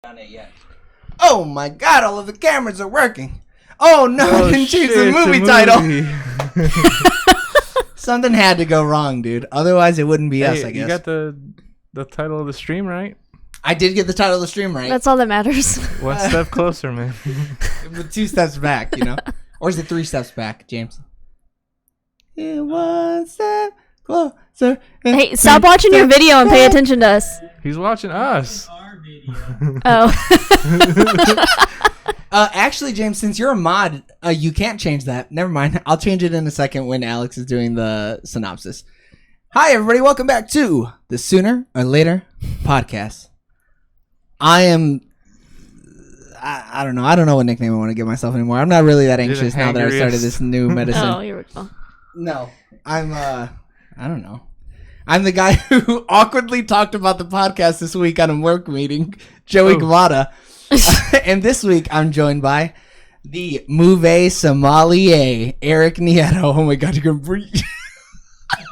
done it yet. Oh my god, all of the cameras are working. Oh no, I didn't choose the movie title. Something had to go wrong, dude. Otherwise, it wouldn't be us, I guess. You got the title of the stream right? I did get the title of the stream right. That's all that matters. One step closer, man. 2 steps back, you know? Or is it 3 steps back, James? Yeah, 1 step closer. Hey, stop watching your video and pay attention to us. He's watching us. Oh. Actually, James, since you're a mod, you can't change that. Never mind. I'll change it in a second when Alex is doing the synopsis. Hi, everybody. Welcome back to the Sooner or Later podcast. I don't know. I don't know what nickname I want to give myself anymore. I'm not really that anxious now that I started this new medicine. Oh, here we go. No, I don't know. I'm the guy who awkwardly talked about the podcast this week on a work meeting, Joey Gamada. And this week I'm joined by the Mouvet sommelier, Eric Nieto. Oh my god, you can breathe.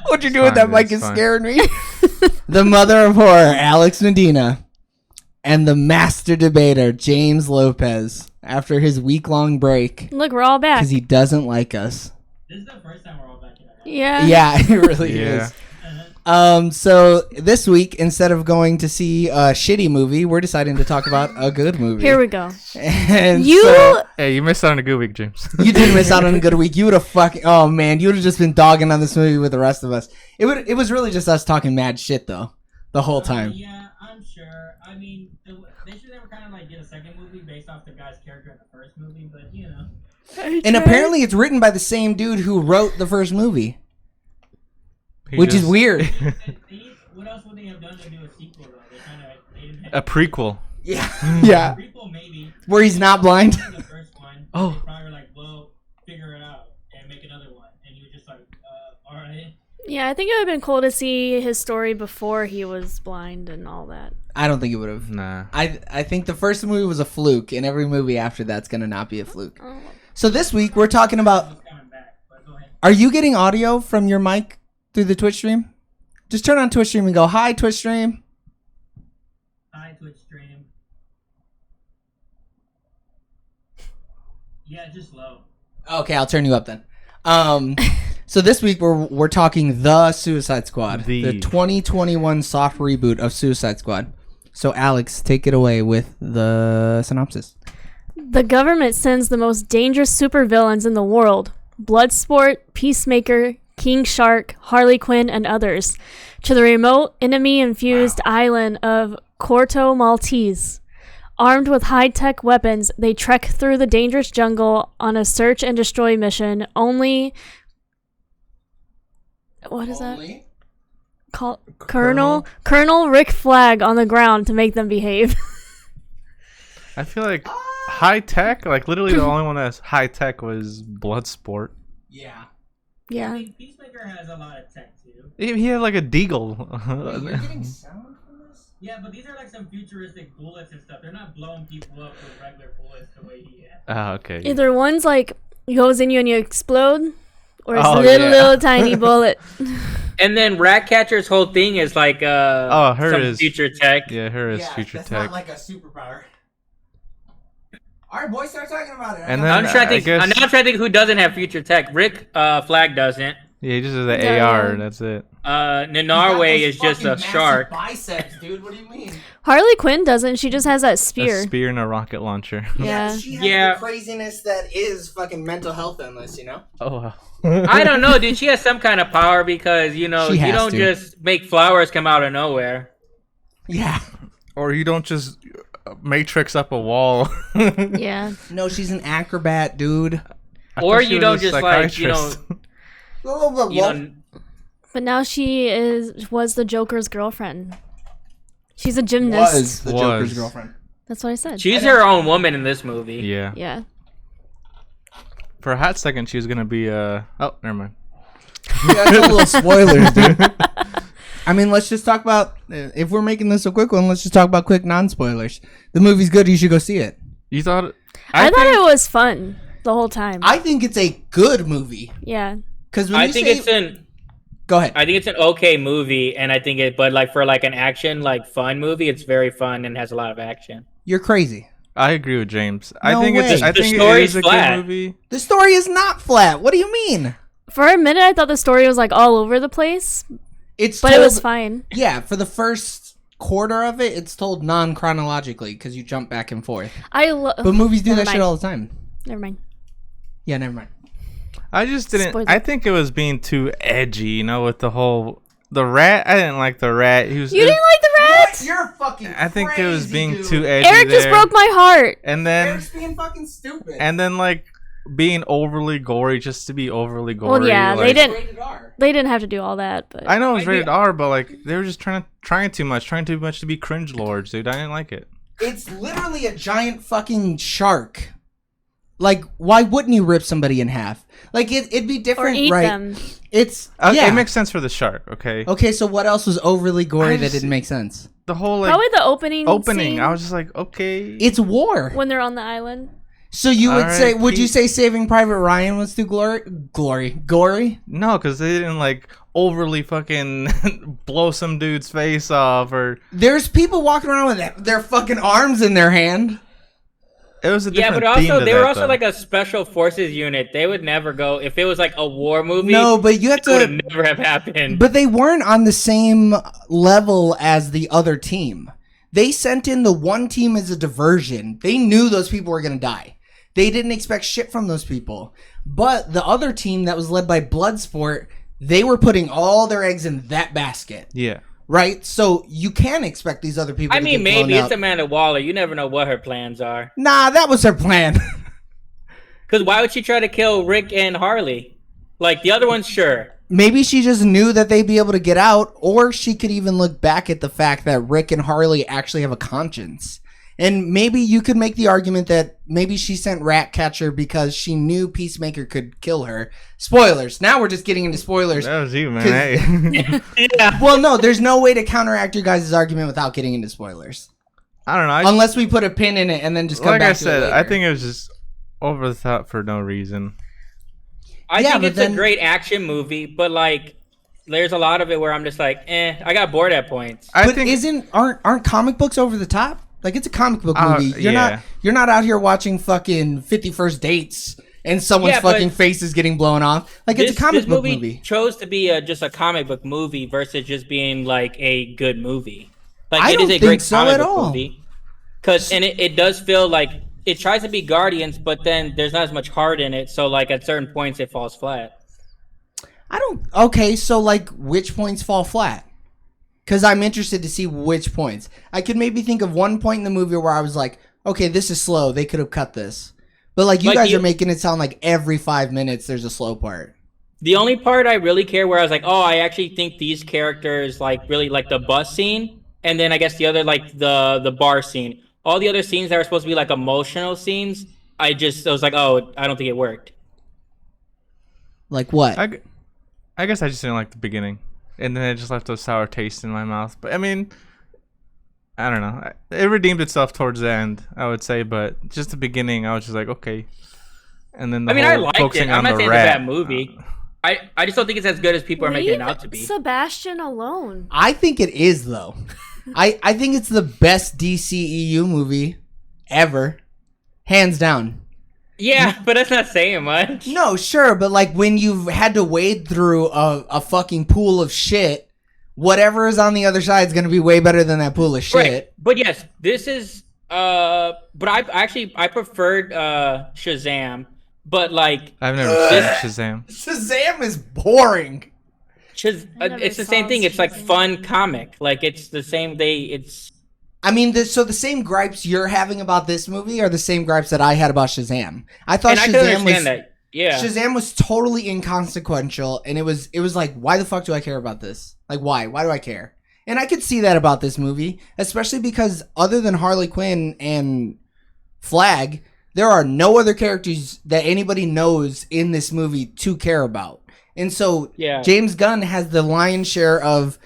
What'd you do with that mic? Is scaring me. The mother of horror, Alex Medina. And the master debater, James Lopez, after his week-long break. Look, we're all back. Because he doesn't like us. This is the first time we're all back in. Yeah. Yeah, it really is. So this week, instead of going to see a shitty movie, we're deciding to talk about a good movie. Here we go. And Hey, you missed out on a good week, James. You did miss out on a good week. You would have oh man, you would have just been dogging on this movie with the rest of us. It was really just us talking mad shit though, the whole time. Yeah, I'm sure. I mean, they should never kind of like get a second movie based off the guy's character in the first movie, but you know. And apparently it's written by the same dude who wrote the first movie. Which is weird. What else would they have done to do a sequel though? They didn't have a prequel. Yeah. Yeah. A prequel maybe. Where he's not blind. The first one. Oh. They probably were like, well, figure it out and make another one, and you were just like, all right. Yeah, I think it would have been cool to see his story before he was blind and all that. I don't think it would have. Nah. I think the first movie was a fluke, and every movie after that's gonna not be a fluke. Oh. So this week we're talking about. Are you getting audio from your mic through the Twitch stream? Just turn on Twitch stream and go, hi, Twitch stream. Hi, Twitch stream. Yeah, just low. Okay, I'll turn you up then. So this week we're talking The Suicide Squad, the 2021 soft reboot of Suicide Squad. So Alex, take it away with the synopsis. The government sends the most dangerous supervillains in the world, Bloodsport, Peacemaker, King Shark, Harley Quinn, and others, to the remote, enemy-infused island of Corto Maltese. Armed with high-tech weapons, they trek through the dangerous jungle on a search and destroy mission. What is that? Colonel Rick Flag on the ground to make them behave. I feel like high tech, like literally the only one that's high tech was Bloodsport. Yeah. Yeah. I mean, Peacemaker has a lot of tech too. He had like a deagle. Wait, you're getting sound from this? Yeah, but these are like some futuristic bullets and stuff. They're not blowing people up with regular bullets the way he is. Oh, okay. Either one's like goes in you and you explode, or it's Oh, a little yeah. tiny bullet. And then Ratcatcher's whole thing is like her some is future tech. Yeah, her is future that's tech. not like a superpower. All right, boys, start talking about it. And I'm then trying to I think. guess I'm now trying to think who doesn't have future tech. Rick Flag doesn't. yeah, he just has the Yeah. AR. That's it. Nenarwe is just a shark. Biceps, dude. What do you mean? Harley Quinn doesn't. She just has that A spear. spear and a rocket launcher. Yeah. She has Yeah. the craziness that is fucking mental health endless, you know? Oh wow. I don't know, dude. She has some kind of power because She you has don't to. just make flowers come out of nowhere. Yeah. Or you don't just matrix up a wall. Yeah. No, she's an acrobat, dude. I Or thought she you was don't a just like you know. psychiatrist. You know But now she was the Joker's girlfriend. She's a gymnast. Was the Joker's Was. girlfriend. That's what I said. she's her own woman in this movie. Yeah. Yeah. For a hot second, she was gonna be oh, never mind. Yeah, that's a little spoilers, dude. I mean, let's just talk about, if we're making this a quick one, let's just talk about quick non-spoilers. The movie's good, you should go see it. You thought? I thought it was fun the whole time. I think it's a good movie. Yeah. Because I think it's an Go ahead. I think it's an okay movie, and I think but like for like an action like fun movie, it's very fun and has a lot of action. You're crazy. I agree with James. No I think way. it's. I The think it story's is a flat. good movie. The story is not flat. What do you mean? For a minute, I thought the story was like all over the place, It's but it was fine. Yeah, for the first quarter of it, it's told non-chronologically because you jump back and forth. But But movies do Never that shit mind. all the time. Never mind. Yeah, never mind. I just didn't. Spoiler. I think it was being too edgy, you know, with the rat. I didn't like the rat. He was. You didn't like the rat? You're fucking I think it was crazy, being dude. too edgy. Eric just there. broke my heart. And then Eric's being fucking stupid. and then like being overly gory just to be overly gory. Well, yeah, like, they didn't. Rated R. They didn't have to do all that, but I know it was I rated do- R, but like they were just trying too much to be cringe lords, dude. I didn't like it. It's literally a giant fucking shark. Like, why wouldn't you rip somebody in half? Like, it'd be or different, eat right? them. It's yeah. It makes sense for the shark. Okay. Okay, so what else was overly gory I that just- didn't make sense? The whole like Probably the opening. Scene I was just like, okay. It's war. when they're on the island. So you would say, Alright, would you Pete. say Saving Private Ryan was too gory? No, because they didn't like overly fucking blow some dude's face off, or There's people walking around with their fucking arms in their hand. it was a Yeah, different but theme also to they were that, also though. like a special forces unit. They would never go if it was like a war movie. No, but you have it would to. never have happened. But they weren't on the same level as the other team. They sent in the one team as a diversion. They knew those people were going to die. They didn't expect shit from those people. But the other team that was led by Bloodsport, they were putting all their eggs in that basket. Yeah. Right? So you can expect these other people I to mean, get blown maybe up. it's Amanda Waller. You never know what her plans are. Nah, that was her plan. Because why would she try to kill Rick and Harley? Like the other ones, sure. Maybe she just knew that they'd be able to get out, or she could even look back at the fact that Rick and Harley actually have a conscience. And maybe you could make the argument that maybe she sent Ratcatcher because she knew Peacemaker could kill her. Spoilers. Now we're just getting into spoilers. That was you, man. Hey. Yeah. Well, no, there's no way to counteract your guys' argument without getting into spoilers. I don't know. Unless we put a pin in it and then just come Like back I to said, it I later. think it was just over the top for no reason. I Yeah, think but it's then- a great action movie, but like, there's a lot of it where I'm just like, I got bored at points. I But think aren't comic books over the top? Like, it's a comic book movie. yeah. You're not out here watching fucking 50 First Dates and someone's Yeah, but fucking face is getting blown off. Like, it's a comic book movie. chose to be just a comic book movie versus just being like a good movie. Like I it don't is a think great so comic at book all. movie. And it does feel like it tries to be Guardians, but then there's not as much heart in it. So like at certain points it falls flat. I don't. Okay, so, like, which points fall flat? Because I'm interested to see which points. I could maybe think of one point in the movie where I was like, okay, this is slow. They could have cut this. But, like, you Like guys you- are making it sound like every 5 minutes there's a slow part. The only part I really care where I was like, oh, I actually think these characters like really like the bus scene, and then I guess the other like the bar scene. All the other scenes that were supposed to be like emotional scenes, I was like, oh, I don't think it worked. Like, what? I guess I just didn't like the beginning, and then it just left a sour taste in my mouth. But I mean, I don't know. It redeemed itself towards the end, I would say. But just the beginning, I was just like, okay. And then I mean, I whole liked focusing it. I'm on not the saying rat, it's a bad movie. I just don't think it's as good as people are making it out to be. Sebastian alone. I think it is, though. I think it's the best DCEU movie ever. Hands down. Yeah, but that's not saying much. No, sure, but like when you've had to wade through a fucking pool of shit, whatever is on the other side is going to be way better than that pool of shit. Right. But yes, this is but I preferred Shazam, but like I've never seen Shazam. Shazam is boring. I never it's the saw same thing. It's like Shazam. fun comic. Like it's the same it's I mean, so the same gripes you're having about this movie are the same gripes that I had about Shazam. I thought and I can Shazam understand was that. Yeah. Shazam was totally inconsequential, and it was like, why the fuck do I care about this? Like, why? Why do I care? And I could see that about this movie, especially because other than Harley Quinn and Flag, there are no other characters that anybody knows in this movie to care about. And so Yeah. James Gunn has the lion's share of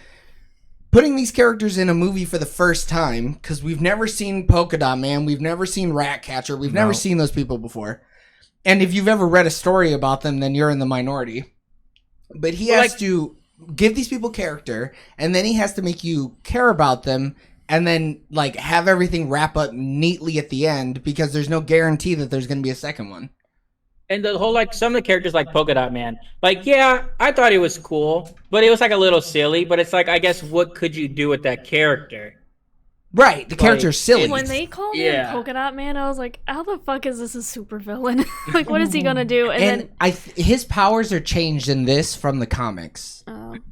putting these characters in a movie for the first time, because we've never seen Polka Dot Man, we've never seen Ratcatcher, we've never No. seen those people before. And if you've ever read a story about them, then you're in the minority. But he Well, has like- to give these people character, and then he has to make you care about them and then like have everything wrap up neatly at the end because there's no guarantee that there's going to be a second one. And the whole like some of the characters like Polka Dot Man, like yeah, I thought it was cool, but it was like a little silly. But it's like I guess what could you do with that character? Right, the character's silly. When they called Yeah. him Polka Dot Man, I was like, how the fuck is this a supervillain? Like, what is he gonna do? And then, his powers are changed in this from the comics.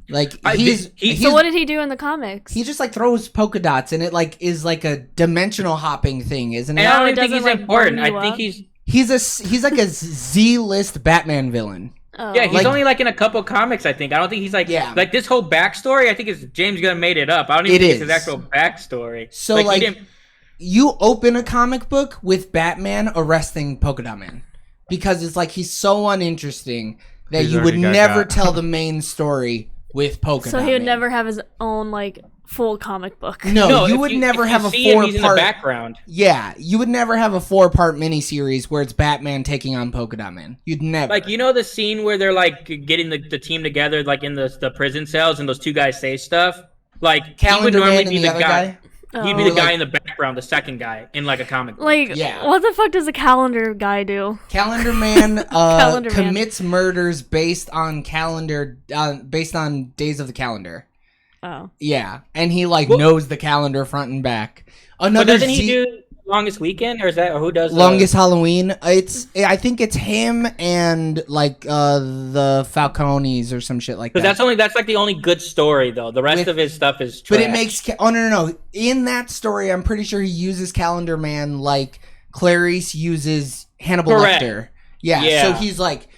Like so what did he do in the comics? he just like throws polka dots, and it like is like a dimensional hopping thing, isn't it? And I Oh, don't it even think doesn't, he's like, important. burn you I think up? He's like a Z-list Batman villain. Oh. yeah, he's Like- only like in a couple comics. I think I don't think he's like like this whole backstory. I think it's James Gunn made it up. I don't even It think is. it's his actual backstory. So he like didn't- you open a comic book with Batman arresting Polka Dot Man because it's like he's so uninteresting that He's you would already got never got. tell the main story with Polka So Dot he would Man. never have his own like full comic book. No, you if would if never you have a see him, he's in the 4-part. background. Yeah, you would never have a 4-part miniseries where it's Batman taking on Polka Dot Man. You'd never. Like, you know the scene where they're like getting the team together, like in the prison cells, and those two guys say stuff. Like he would Calendar normally Man be and the the other guy. He'd be Or, the guy like- in the background, the second guy in like a comic book. Like, Yeah. what the fuck does a calendar guy do? Calendar Man Calendar Man. commits murders based on based on days of the calendar. Oh, Yeah, and he like Well- knows the calendar front and back. But Another doesn't he do Longest Weekend, or is that or who does Longest Halloween. I think it's him and like the Falcones or some shit like that. Because that's like the only good story though. The rest With- of his stuff is trash. But it makes no. In that story, I'm pretty sure he uses Calendar Man like Clarice uses Hannibal Correct. Lecter. Yeah, Yeah. so he's like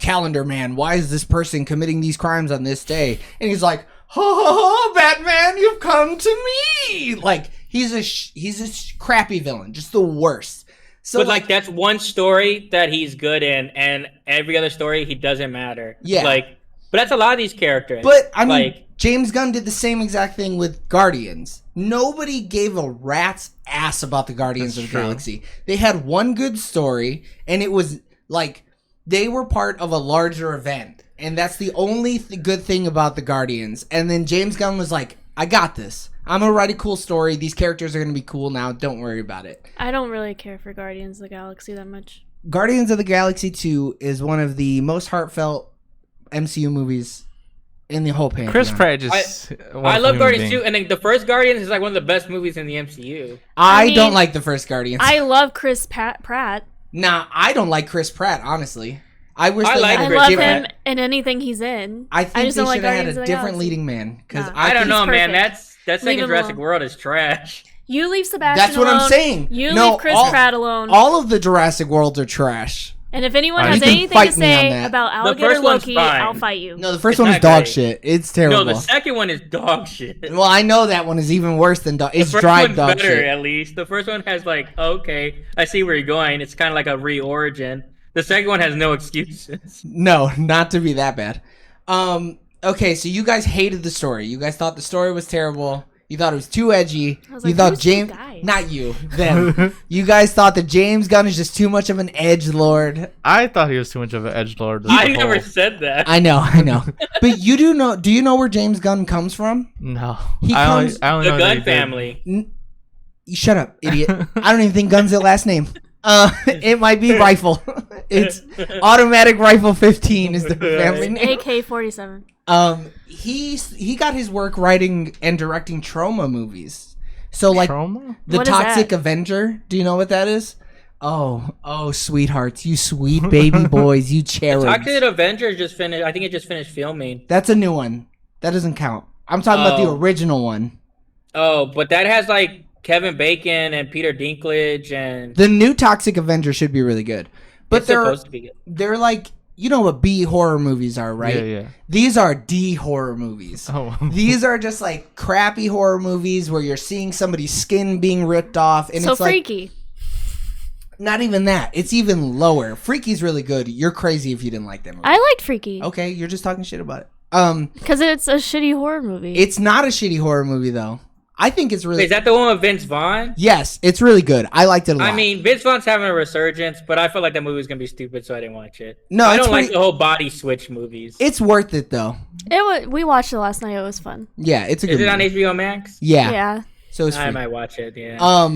Calendar Man. Why is this person committing these crimes on this day? And he's like, ha ha ha, Batman, you've come to me. Like he's a crappy villain, just the worst. So But like that's one story that he's good in, and every other story he doesn't matter. Yeah. Like, but that's a lot of these characters. But I mean, like, James Gunn did the same exact thing with Guardians. Nobody gave a rat's ass about the Guardians That's of the true. Galaxy. They had one good story, and it was like they were part of a larger event, and that's the only good thing about the Guardians. And then James Gunn was like, "I got this. I'm gonna write a cool story. These characters are gonna be cool now. Don't worry about it." I don't really care for Guardians of the Galaxy that much. Guardians of the Galaxy 2 is one of the most heartfelt MCU movies in the whole pantheon. Chris Pratt just. I love Guardians too, and then the first Guardians is like one of the best movies in the MCU. I mean, don't like the first Guardians. I love Chris Pratt. Nah, I don't like Chris Pratt, honestly. I wish I they like had I a Chris love different. him in anything he's in. I think just they don't like should have had Guardians a of the different Galaxy. leading man because Nah. I don't know, man. perfect. That Leave second him Jurassic alone. World is trash. You leave Sebastian That's what alone. I'm saying. You No, leave Chris all- Pratt alone. all of the Jurassic Worlds are trash. And if anyone You has can anything to fight me on say that. about Alligator first one's Loki, fine. I'll fight you. No, the first It's one is not dog great. shit. It's terrible. No, the second one is dog shit. Well, I know that one is even worse than dog. It's the first dried one's dog better, shit. at least. The first one has like, okay, I see where you're going. It's kind of like a re-origin. The second one has no excuses. No, not to be that bad. Okay, so you guys hated the story. You guys thought the story was terrible. You thought it was too edgy. I was You like, thought who's this James, guy? not you, them. You guys thought that James Gunn is just too much of an edge lord. I thought he was too much of an edgelord. I never said that. I know. But you do know? Do you know where James Gunn comes from? No. He I only, comes- I only The know that he Gunn did. family. You shut up, idiot. I don't even think Gunn's their last name. It might be Rifle. It's Automatic Rifle 15 is the family name. AK-47. He got his work writing and directing trauma movies. So like Trauma? the What is Toxic that? Avenger. Do you know what that is? Oh, sweethearts, you sweet baby boys, you cherubs. Toxic Avenger just finished. I think it just finished filming. That's a new one. That doesn't count. I'm talking about the Oh. original one. Oh, but that has like Kevin Bacon and Peter Dinklage, and The new Toxic Avenger should be really good. But it's supposed to be good. they're like, you know what B horror movies are, right? Yeah, yeah. These are D horror movies. Oh. These are just like crappy horror movies where you're seeing somebody's skin being ripped off, and So it's like freaky. not even that. It's even lower. Freaky's really good. You're crazy if you didn't like that movie. I liked Freaky. Okay, you're just talking shit about it. Because it's a shitty horror movie. It's not a shitty horror movie though. I think it's really Wait, is that the one with Vince Vaughn? yes, it's really good. I liked it a lot. I mean, Vince Vaughn's having a resurgence, but I felt like that movie was gonna be stupid, so I didn't watch it. No, I it's don't like pretty- the whole body switch movies. it's worth it though. We watched it last night. It was fun. Yeah, it's a good Is it on movie. HBO Max? Yeah. Yeah. So it's I free. might watch it. Yeah.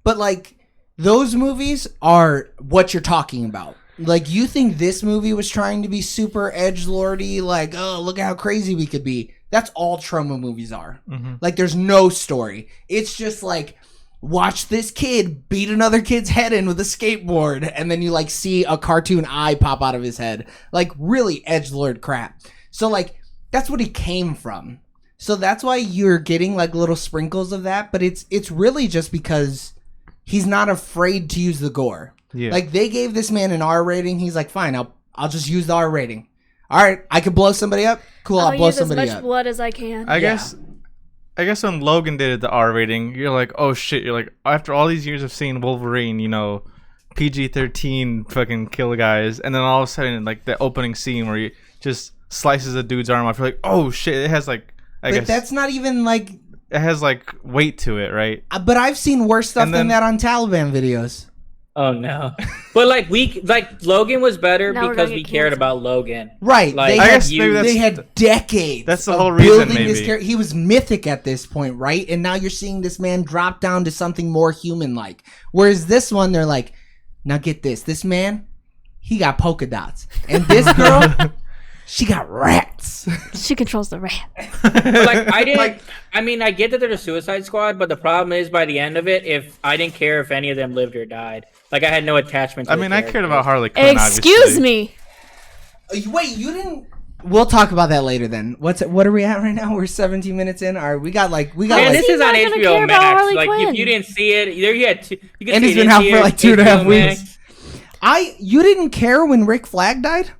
But like those movies are what you're talking about. Like you think this movie was trying to be super edgelordy, like, oh, look at how crazy we could be. That's all trauma movies are. Mhm. Like there's no story. It's just like watch this kid beat another kid's head in with a skateboard, and then you like see a cartoon eye pop out of his head. Like really edgelord crap. So like that's what he came from. So that's why you're getting like little sprinkles of that, but it's really just because he's not afraid to use the gore. Yeah. Like they gave this man an R rating. He's like, fine, I'll just use the R rating. All right, I could blow somebody up. Cool, I'll blow use as somebody much up. blood as I can. I guess when Logan did the R rating, you're like, oh shit. You're like, after all these years of seeing Wolverine, you know, PG-13 fucking kill guys, and then all of a sudden, like the opening scene where he just slices a dude's arm off, you're like, oh shit. It has like, I But guess that's not even like. it has like weight to it, right? But I've seen worse stuff And than then- that on Taliban videos. Oh no. But like Logan was better Now we're because gonna we get cared canceled. about Logan. Right. Like, they I had, guess maybe that's they had decades. that's the of whole reason, building this maybe. character. He was mythic at this point, right? And now you're seeing this man drop down to something more human-like. Whereas this one, they're like, now get this. This man, he got polka dots. And this girl, she got rats. She controls the rat. But like I didn't I mean I get that they're a Suicide Squad, but the problem is by the end of it, if I didn't care if any of them lived or died. Like I had no attachment to I the mean, I cared characters. about Harley Quinn. Excuse obviously. me. Wait, you didn't... We'll talk about that later then. What are we at right now? We're 17 minutes in. All right, we got Man, like this is on not gonna care HBO about Max. Harley Like Quinn. if you didn't see it, there you had two. You can And see it's it been in out for theaters, like 2.5 HBO weeks. Max. You didn't care when Rick Flag died?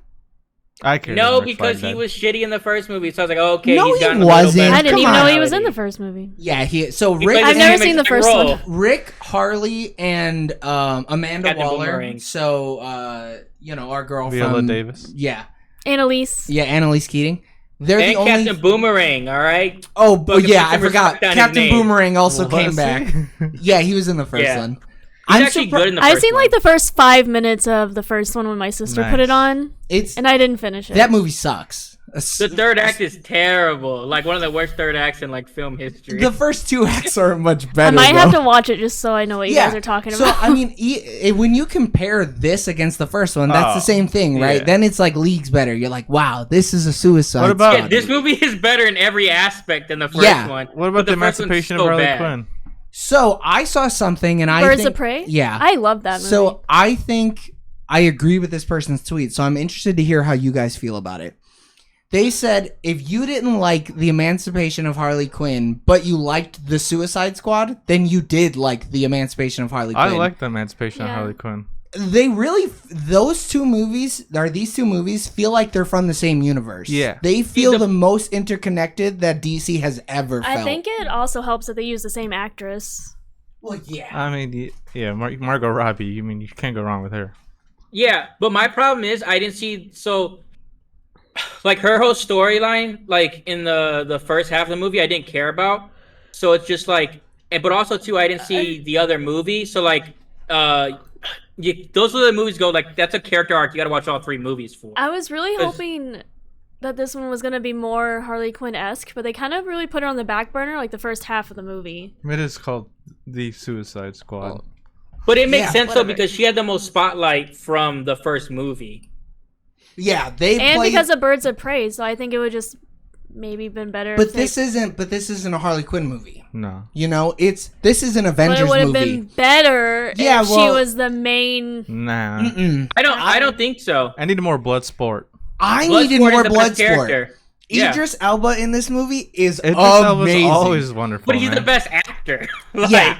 I cared. No, when Rick because Flag he died. was shitty in the first movie, so I was like, oh, okay, No, he's he gotten a wasn't. little better. I didn't even Come know on. he was in the first movie. Yeah, so He Rick... plays I've the never same seen the exact first role. one. Rick, Harley, and Amanda Captain Waller. Boomerang. So, our girl Viola from Davis. Yeah, Annalise. Annalise Keating. They're And the only. Captain Boomerang, all right. Oh, Fucking yeah, put I some forgot. respect on his Captain name. Boomerang also Was came he? back. Yeah, he was in the first Yeah. one. He's I'm actually surpri- good in the I've first seen one. like the first 5 minutes of the first one when my sister put Nice. it on, It's and I didn't finish it. that movie sucks. The third act is terrible. Like one of the worst third acts in like film history. The first two acts are much I better. might have though. to watch it just so I know what you guys are talking So about. I mean, when you compare this against the first one, that's Oh, the same thing, right? yeah. Then it's like leagues better. You're like, wow, this is a Suicide What about- yeah, this movie is better in every aspect than the first Yeah. one. What but about the first one's Emancipation so of Harley bad. Quinn? So I saw something, and I Birds think, of Prey. Yeah, I love that movie. So I think I agree with this person's tweet. So I'm interested to hear how you guys feel about it. They said if you didn't like the Emancipation of Harley Quinn, but you liked the Suicide Squad, then you did like the Emancipation of Harley Quinn. I like the Emancipation of Yeah. Harley Quinn. They really these two movies feel like they're from the same universe. Yeah. They feel the most interconnected that DC has ever felt. I think it also helps that they use the same actress. Well, yeah. I mean, yeah, Margot Robbie. You mean you can't go wrong with her? Yeah, but my problem is I didn't see like her whole storyline, like in the first half of the movie, I didn't care about. So it's just like, but also too, I didn't see the other movie. So like, those are the movies go like that's a character arc. You got to watch all three movies for. I was really 'Cause- hoping that this one was going to be more Harley Quinn-esque, but they kind of really put her on the back burner like the first half of the movie. It is called The Suicide Squad. But it makes Yeah, sense though whatever. because she had the most spotlight from the first movie. Yeah, they And played, because of Birds of Prey, so I think it would just maybe been better. but if they- this isn't a Harley Quinn movie. No. You know, this is an But Avengers it would have movie. been better Yeah, if she well- was the main. Nah. Mm-mm. I don't think so. I need more blood sport. I needed Bloodsport more is the best Bloodsport. character. Yeah. Idris Elba in this movie is Idris Elba's amazing. always wonderful. But he's man. the best actor. Yeah.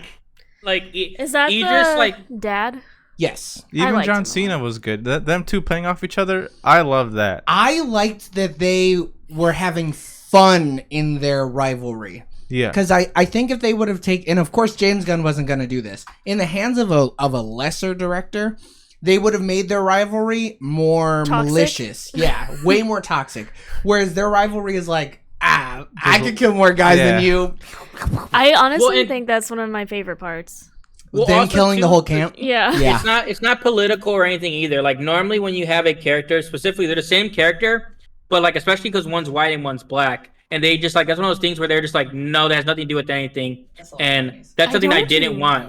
Is that Idris the like dad? Yes. Even liked him John a Cena was good. Them two playing off each other, I love that. I liked that they were having fun in their rivalry. Yeah. Because I think if they would have taken, and of course James Gunn wasn't going to do this, in the hands of a lesser director, they would have made their rivalry more Toxic? malicious. Yeah, way more toxic. Whereas their rivalry is like, I could kill more guys Yeah. than you. I honestly Well, and- think that's one of my favorite parts. Well, Them also, killing the too, whole camp. Yeah. Yeah. it's not political or anything either. Like normally when you have a character, specifically they're the same character, but like especially because one's white and one's black, and they just like that's one of those things where they're just like, no, that has nothing to do with anything, and that's something I told didn't you. want.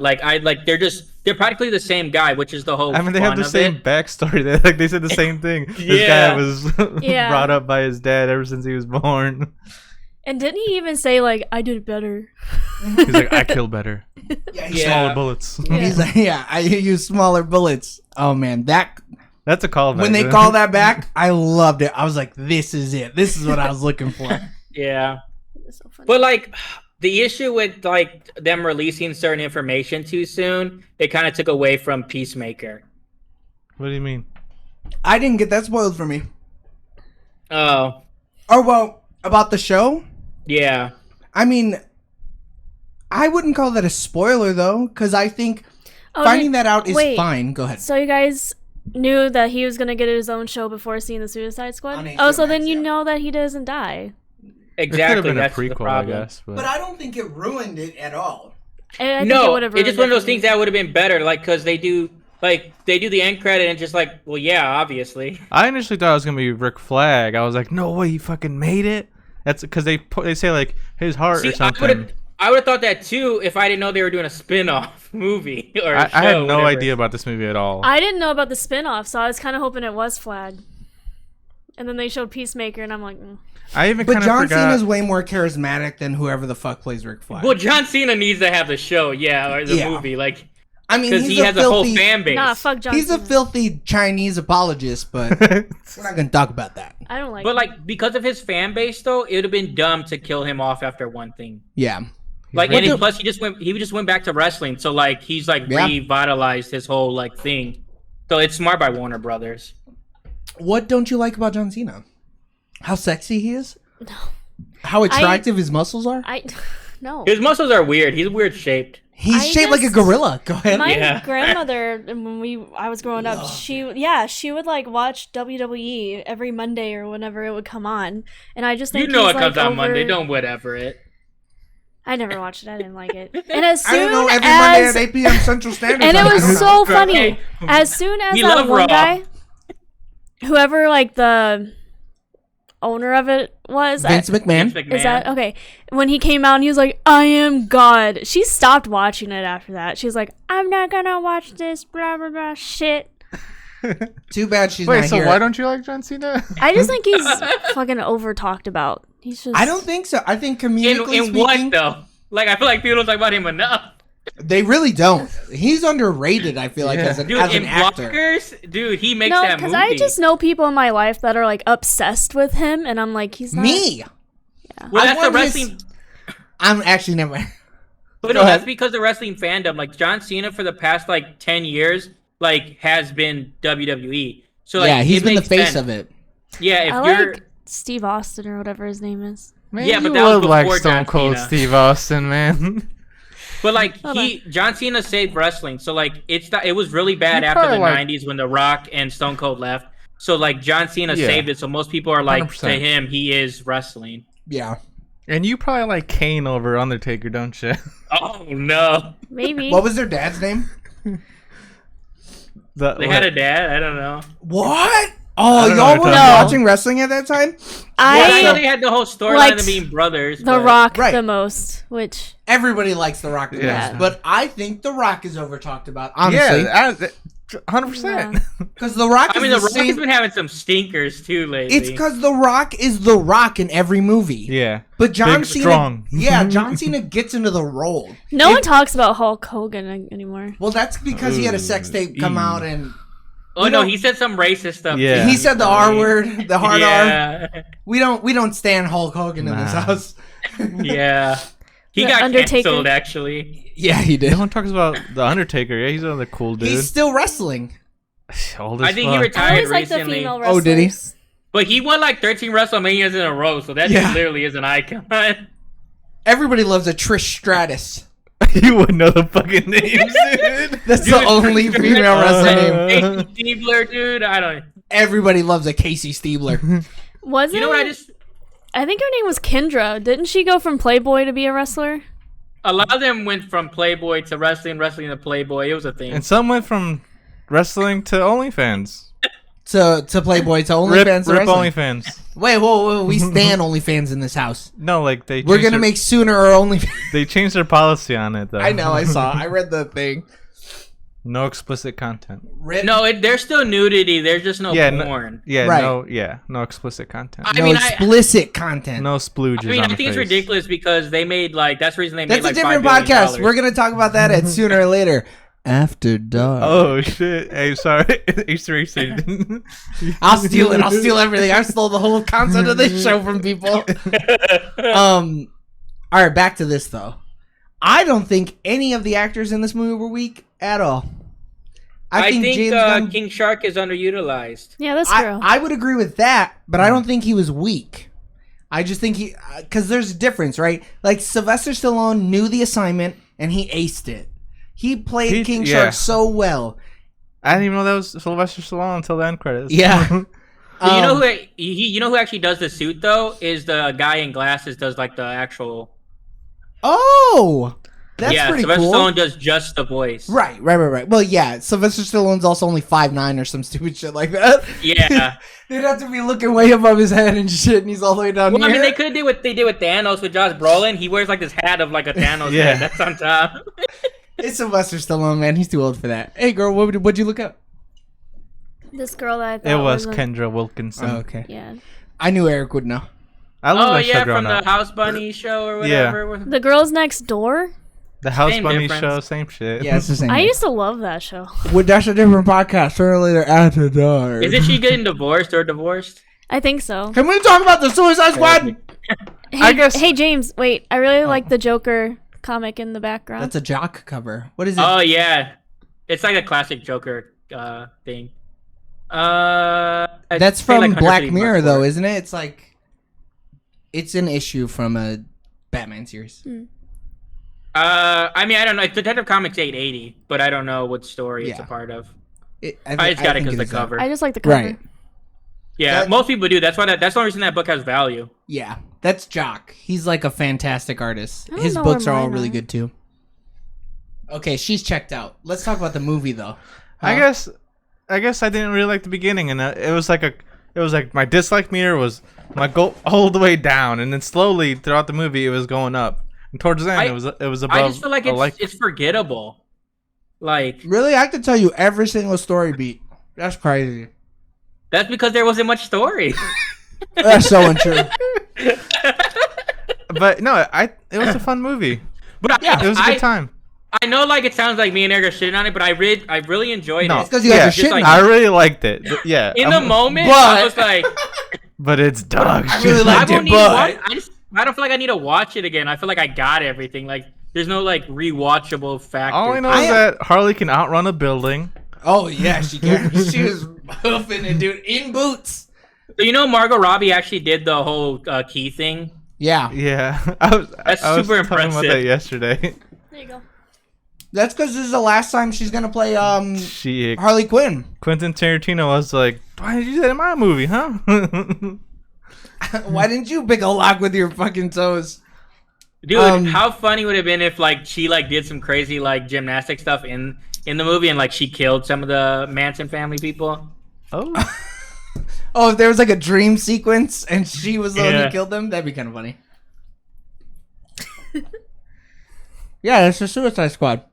They're practically the same guy, which is the whole. I mean, they have fun the of same it. backstory. They said the same thing. This Yeah. guy was Yeah. brought up by his dad ever since he was born. And didn't he even say like, I did it better? He's like, I kill better. Yeah, Yeah. Smaller bullets. He's like, yeah, I use smaller bullets. Oh man, that That's a callback. when they call that back, I loved it. I was like, this is it. This is what I was looking for. Yeah. It's so funny. But like the issue with like them releasing certain information too soon, it kind of took away from Peacemaker. What do you mean? I didn't get that spoiled for me. Oh, Oh well, about the show. yeah. I mean, I wouldn't call that a spoiler though, because I think Oh, finding did- that out is wait. fine. Go ahead. So you guys knew that he was gonna get his own show before seeing the Suicide Squad? On HBO Oh, so then Max, you yeah. know that he doesn't die. It could Exactly. have been a That's the prequel, I problem. guess. But But I don't think it ruined it at all. And I think No, would've it's just ruined one of those for things me. that would have been better, like because they do the end credit and just like, well, yeah, obviously. I initially thought it was gonna be Rick Flag. I was like, no way, he fucking made it. That's because they say like his heart See, or something. I would have thought that too if I didn't know they were doing a spin-off movie or I show, had no whatever. idea about this movie at all. I didn't know about the spin-off, so I was kind of hoping it was Flag. And then they showed Peacemaker, and I'm like, I even But kind of John forgot. Cena's way more charismatic than whoever the fuck plays Rick Flag. Well, John Cena needs to have the show, yeah, or the Yeah. movie, like I mean, because he's he a has a whole filthy, fan base. nah, fuck John he's a Cena. filthy Chinese apologist, but we're not gonna talk about that. I don't like But him. like because of his fan base, though, it would have been dumb to kill him off after one thing. Yeah. Like, What and the- plus he just went back to wrestling, so like he's like Yeah. revitalized his whole like thing. So it's smart by Warner Brothers. What don't you like about John Cena? How sexy he is? How attractive his muscles are? No. His muscles are weird. He's weird shaped. He's I shaped like a just- gorilla. Go ahead. My Yeah. grandmother, when I was growing up, she would like watch WWE every Monday or whenever it would come on, and I just think You know he's, it comes like, on Monday. over- Don't whatever it. I never watched it. I didn't like it. And as soon I don't know. Every Monday as at 8 p.m. Central Standard and it Time. I was don't so know. funny. Okay. As soon as We that love one Raw. guy, whoever like the owner of it was, Vince McMahon. Vince is that McMahon. okay? When he came out and he was like, "I am God," she stopped watching it after that. She's like, "I'm not gonna watch this blah blah blah shit." Too bad she's Wait, not so here. why don't you like John Cena? I just think he's fucking over talked about. He's just. I don't think so. I think comedically In speaking, what though? Like I feel like people don't talk about him enough. they really don't. He's underrated. I feel like Yeah. as an, Dude, as in an actor. Blockers, dude, he makes No, that because movie. I just know people in my life that are like obsessed with him, and I'm like, he's not. Me. well, I that's the want his- wrestling. I'm actually never. But Go no, ahead. that's because the wrestling fandom. Like John Cena for the past like 10 years, like has been WWE. So like, Yeah, he's it been the makes face sense. of it. Yeah, if I you're like Steve Austin or whatever his name is. Man, Yeah, but you that was look like before Stone John Cold Cena. Steve Austin, man. But like Hold John Cena saved wrestling. So like it was really bad You after the probably like- 90s when The Rock and Stone Cold left. So like John Cena Yeah. saved it. So most people are like 100%. to him he is wrestling. Yeah. And you probably like Kane over Undertaker, don't you? Oh no. Maybe. What was their dad's name? They had a dad, I don't know. What? Oh, I don't know y'all what were you're talking about. watching wrestling at that time? I know I they had the whole storyline liked of being brothers. The but- Rock Right. the most, which Everybody likes The Rock the Yeah. most, but I think The Rock is over talked about. Honestly, Yeah, 100%. because The Rock I is mean, the The Rock same. has been having some stinkers too lately. It's because The Rock is The Rock in every movie. Yeah. But John Big, Cena, strong. yeah, John Cena gets into the role. no If- one talks about Hulk Hogan anymore. Well, that's because he had a sex tape come out, and oh we no, don't- he said some racist stuff. Yeah. too. he said the R word, the hard R. Yeah, We don't stand Hulk Hogan in this Nah. house. yeah. He The got Undertaker. canceled actually. Yeah, he did. No one talks about the Undertaker. Yeah, he's another cool dude. He's still wrestling. Old as I think he fuck. I retired always like the recently. female Oh, wrestlers. did he? But he won like 13 WrestleManias in a row, so that Yeah. just literally is an icon. Everybody loves a Trish Stratus. You wouldn't know the fucking names, dude. That's Dude, the only Trish female wrestler name. Casey Stiebler, dude. I don't. Everybody loves a Casey Stiebler. Wasn't You know what? I think her name was Kendra. Didn't she go from Playboy to be a wrestler? A lot of them went from Playboy to wrestling, wrestling to Playboy. It was a thing. And some went from wrestling to OnlyFans. to Playboy to Rip OnlyFans to wrestling. OnlyFans. Wait, whoa, we stand OnlyFans in this house. No, like they. We're changed gonna their- make Sooner or OnlyFans. They changed their policy on it though. I know, I saw. I read the thing. No explicit content. Rip. No, there's still nudity. There's just no Yeah, porn. Yeah, Right. no explicit content. I no mean, explicit content. No splooges. I mean, on I the think it's face. ridiculous because they made like that's the reason they That's made a like different $5 billion. podcast. We're gonna talk about that at Sooner or Later. After dark. Oh shit! Hey, sorry. H3H. I'll steal it. I'll steal everything. I stole the whole concept of this show from people. All right, back to this though. I don't think any of the actors in this movie were weak at all. I think James Gunn. King Shark is underutilized. Yeah, that's true. I would agree with that, but I don't think he was weak. I just think because there's a difference, right? Like Sylvester Stallone knew the assignment and he aced it. He played King yeah. Shark so well. I didn't even know that was Sylvester Stallone until the end credits. Yeah. So you know who actually does the suit though is the guy in glasses does like the actual. Oh, that's yeah, pretty Sylvester cool. Stallone does just the voice. Right. Well, yeah, Sylvester Stallone's also only 5'9" or some stupid shit like that. Yeah. They'd have to be looking way above his head and shit, and he's all the way down Well, here. I mean, they could do what they did with Thanos with Josh Brolin. He wears like this hat of like a Thanos Yeah. head that's on top. It's Sylvester Stallone, man. He's too old for that. Hey, girl, what'd you look up? This girl that I thought It was a- Kendra Wilkinson. Oh, okay. Yeah. I knew Eric would know. I love Oh that show yeah, growing from the up. House Bunny show or Yeah. whatever. The Girls Next Door. The House Same Bunny difference. show, same shit. Yeah, it's the same. I used to love that show. Well, that's a different podcast. Sooner or later, after dark. Isn't she getting divorced or divorced? I think so. Can we talk about the Suicide Squad? Hey, guess- Hey James, wait. I really like the Joker comic in the background. That's a jock cover. What is it? Oh yeah, it's like a classic Joker thing. I'd That's say from like Black 150 Mirror, bucks though, for it. isn't it? It's like it's an issue from a Batman series. I mean, I don't know. Detective Comics 880, but I don't know what story it's Yeah. a part of. I just got it think because the is that. cover. I just like the cover. Right. Yeah, That- most people do. That's why. That's the only reason that book has value. Yeah, that's Jock. He's like a fantastic artist. I don't His know books where are all mine really are. good too. Okay, she's checked out. Let's talk about the movie though. I guess I didn't really like the beginning, and it was like my dislike meter was my go all the way down, and then slowly throughout the movie it was going up. And towards the end, it was above. I just feel like a it's forgettable. Like Really, I could tell you every single story beat. That's crazy. that's because there wasn't much story. That's so untrue. But no, it was a fun movie. But It was a good time. I know, like it sounds like me and Eric are shitting on it, but I really enjoyed No, it. It's 'cause you guys yeah, are shitting like- I really liked it. Yeah, In the moment, but- I was like, but it's dog I shit. really I liked won't it, need but I don't feel like I need to watch it again. I feel like I got everything. Like there's no like rewatchable factor. All I know is that Harley can outrun a building. oh yeah, she can. She was hoofing it, dude, in boots. So you know, Margot Robbie actually did the whole key thing. Yeah, Yeah, That's I was super talking about impressive. that yesterday. There you go. that's because this is the last time she's gonna play She Harley Quinn. Quentin Tarantino was like, "Why did you do that in my movie, huh?" Why didn't you pick a lock with your fucking toes? Dude, how funny would it have been if like she like did some crazy like gymnastic stuff in the movie and like she killed some of the Manson family people? Oh, Oh, if there was like a dream sequence and she was the one who Yeah. killed them, that'd be kind of funny. Yeah, that's the Suicide Squad.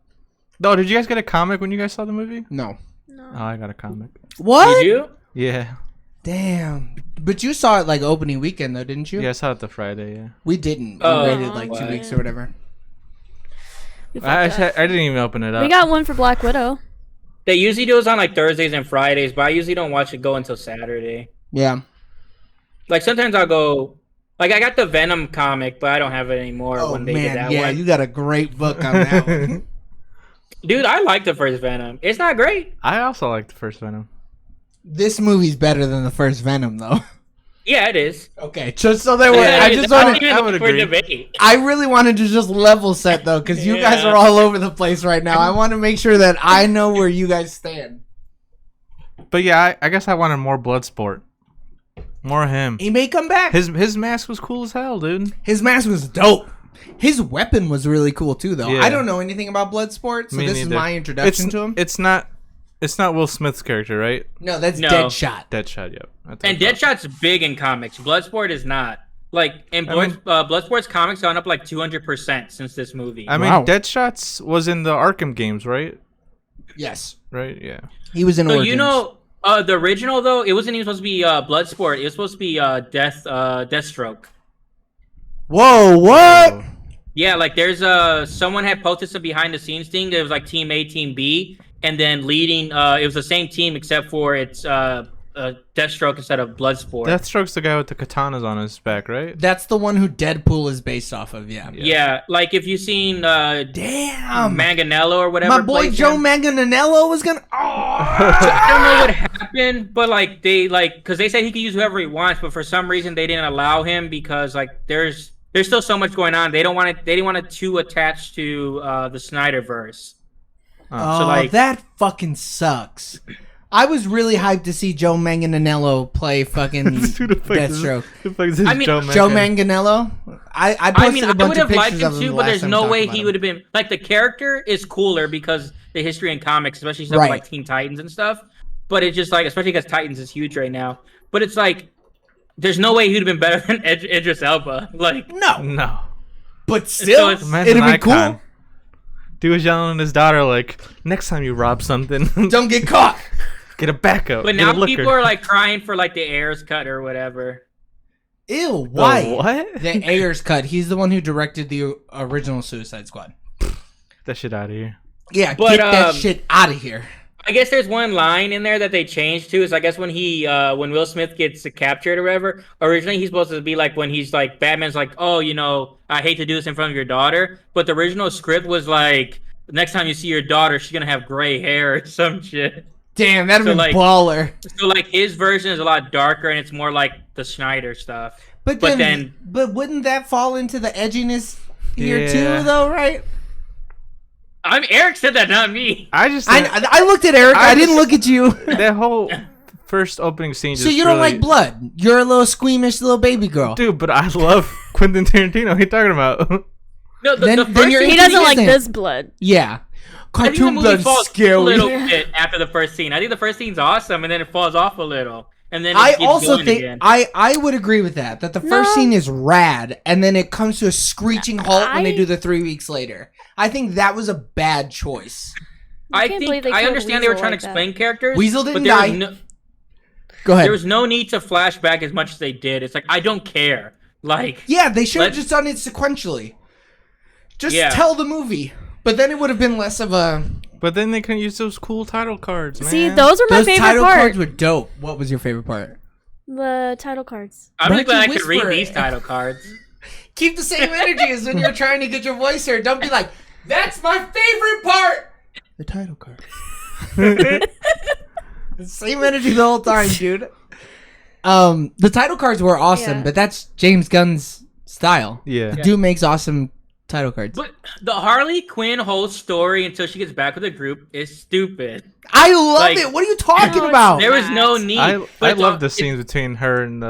no! Did you guys get a comic when you guys saw the movie? No. Oh, I got a comic. What? Did you? Yeah, Damn. But you saw it like opening weekend though, didn't you? yeah, I saw it the Friday. Yeah, We didn't. Oh. We waited like 2 Wow. weeks or whatever. We, I fucked up. didn't even open it up. We got one for Black Widow. They usually do it on like Thursdays and Fridays, but I usually don't watch it go until Saturday. Yeah. Like sometimes I'll go. Like I got the Venom comic, but I don't have it anymore Oh when they did man, that yeah, one. you got a great book on that one. Dude, I like the first Venom. It's not great. I also liked the first Venom. This movie's better than the first Venom though. Yeah, it is. Okay, just so there were. Yeah, I it is. just That's wanted. not even I would for agree. debate. I really wanted to just level set though, because you guys Yeah. are all over the place right now. I want to make sure that I know where you guys stand. But yeah, I guess I wanted more Bloodsport, more of him. He may come back. His mask was cool as hell, dude. His mask was dope. His weapon was really cool too, though. Yeah. I don't know anything about Bloodsport, so Me this is neither. my introduction to him. It's not It's not Will Smith's character, right? No, that's No. Deadshot. Deadshot. Yep. And Deadshot's big in comics. Bloodsport is not. Like in Bloodsport's comics gone up like 200% since this movie. I mean, Wow. Deadshot's was in the Arkham games, right? Yes, Right. Yeah. he was in So Origins. you know, the original though, it wasn't even supposed to be Bloodsport. It was supposed to be Deathstroke. Whoa, what? Yeah, like there's someone had posted some behind the scenes thing. It was like Team A, Team B, and then leading. It was the same team except for it's Deathstroke instead of Bloodsport. Deathstroke's the guy with the katanas on his back, right? That's the one who Deadpool is based off of. Yeah. Yeah, like if you've seen Damn. Manganello or whatever. My boy plays Joe him. Manganiello was gonna. Oh. I don't know what happened, but like they because they said he could use whoever he wants, but for some reason they didn't allow him because like there's still so much going on. They don't want it. They didn't want it too attached to the Snyderverse. Oh, So, like- that fucking sucks. I was really hyped to see Joe Manganiello play fucking Deathstroke. I mean, Joe Manganiello? I posted I mean, a I bunch would of have liked pictures him of him too, the but last there's time no we way talked he about would have been like the character is cooler because the history in comics, especially stuff Right. like Teen Titans and stuff. But it's just like, especially because Titans is huge right now. But it's like, there's no way he'd have been better than Idris Elba. Like, him. No, No. but still, it's- Man's it'd an be icon. cool. Dude was yelling at his daughter like, "Next time you rob something, Don't get caught. get a backup." but get now a looker." people are like crying for like the Ayers cut or whatever. Ew, The why? what? The Ayers cut. He's the one who directed the original Suicide Squad. Get that shit out of here. Yeah, But, get that shit out of here. I guess there's one line in there that they changed too. Is I guess when when Will Smith gets captured or whatever. Originally he's supposed to be like when he's like Batman's like, oh, you know, I hate to do this in front of your daughter, but the original script was like, next time you see your daughter, she's gonna have gray hair or some shit. Damn, that'd So, been like- baller. So like his version is a lot darker and it's more like the Snyder stuff. But But then, but wouldn't that fall into the edginess here Yeah. too, though, right? Eric said that, not me. I just I looked at Eric. I didn't look at you. that whole first opening scene. So just you don't really- like blood? You're a little squeamish little baby girl. dude? But I love Quentin Tarantino. What are you talking about? No, Then the first you're scene, He into doesn't like Disney. this blood. Yeah, I think the cartoon movie blood's falls a scary. little bit after the first scene. I think the first scene's awesome and then it falls off a little. And then it I keeps also going think again. I would agree with that. That the first No. scene is rad, and then it comes to a screeching halt when they I- do the 3 weeks later. I think that was a bad choice. I can't believe think they I killed understand they were Weasel trying like to that. explain characters. Weasel but didn't there was die. no- Go ahead. There was no need to flash back as much as they did. It's like I don't care. Like Yeah, they should have Let's- just done it sequentially. Just Yeah. tell the movie, but then it would have been less of a. But then they couldn't use those cool title cards, man. See, those were my Those favorite title part. cards were dope. What was your favorite part? The title cards. I'm Why really don't glad I you could read whisper these it? title cards. Keep the same energy as when you're trying to get your voice heard. Don't be like, "That's my favorite part." The title card. Same energy the whole time, dude. The title cards were awesome, Yeah. but that's James Gunn's style. Yeah. The dude makes awesome title cards. But the Harley Quinn whole story until she gets back with the group is stupid. I love like- it. What are you talking No, it's about? There was no need. I But it's love all- the scenes between her and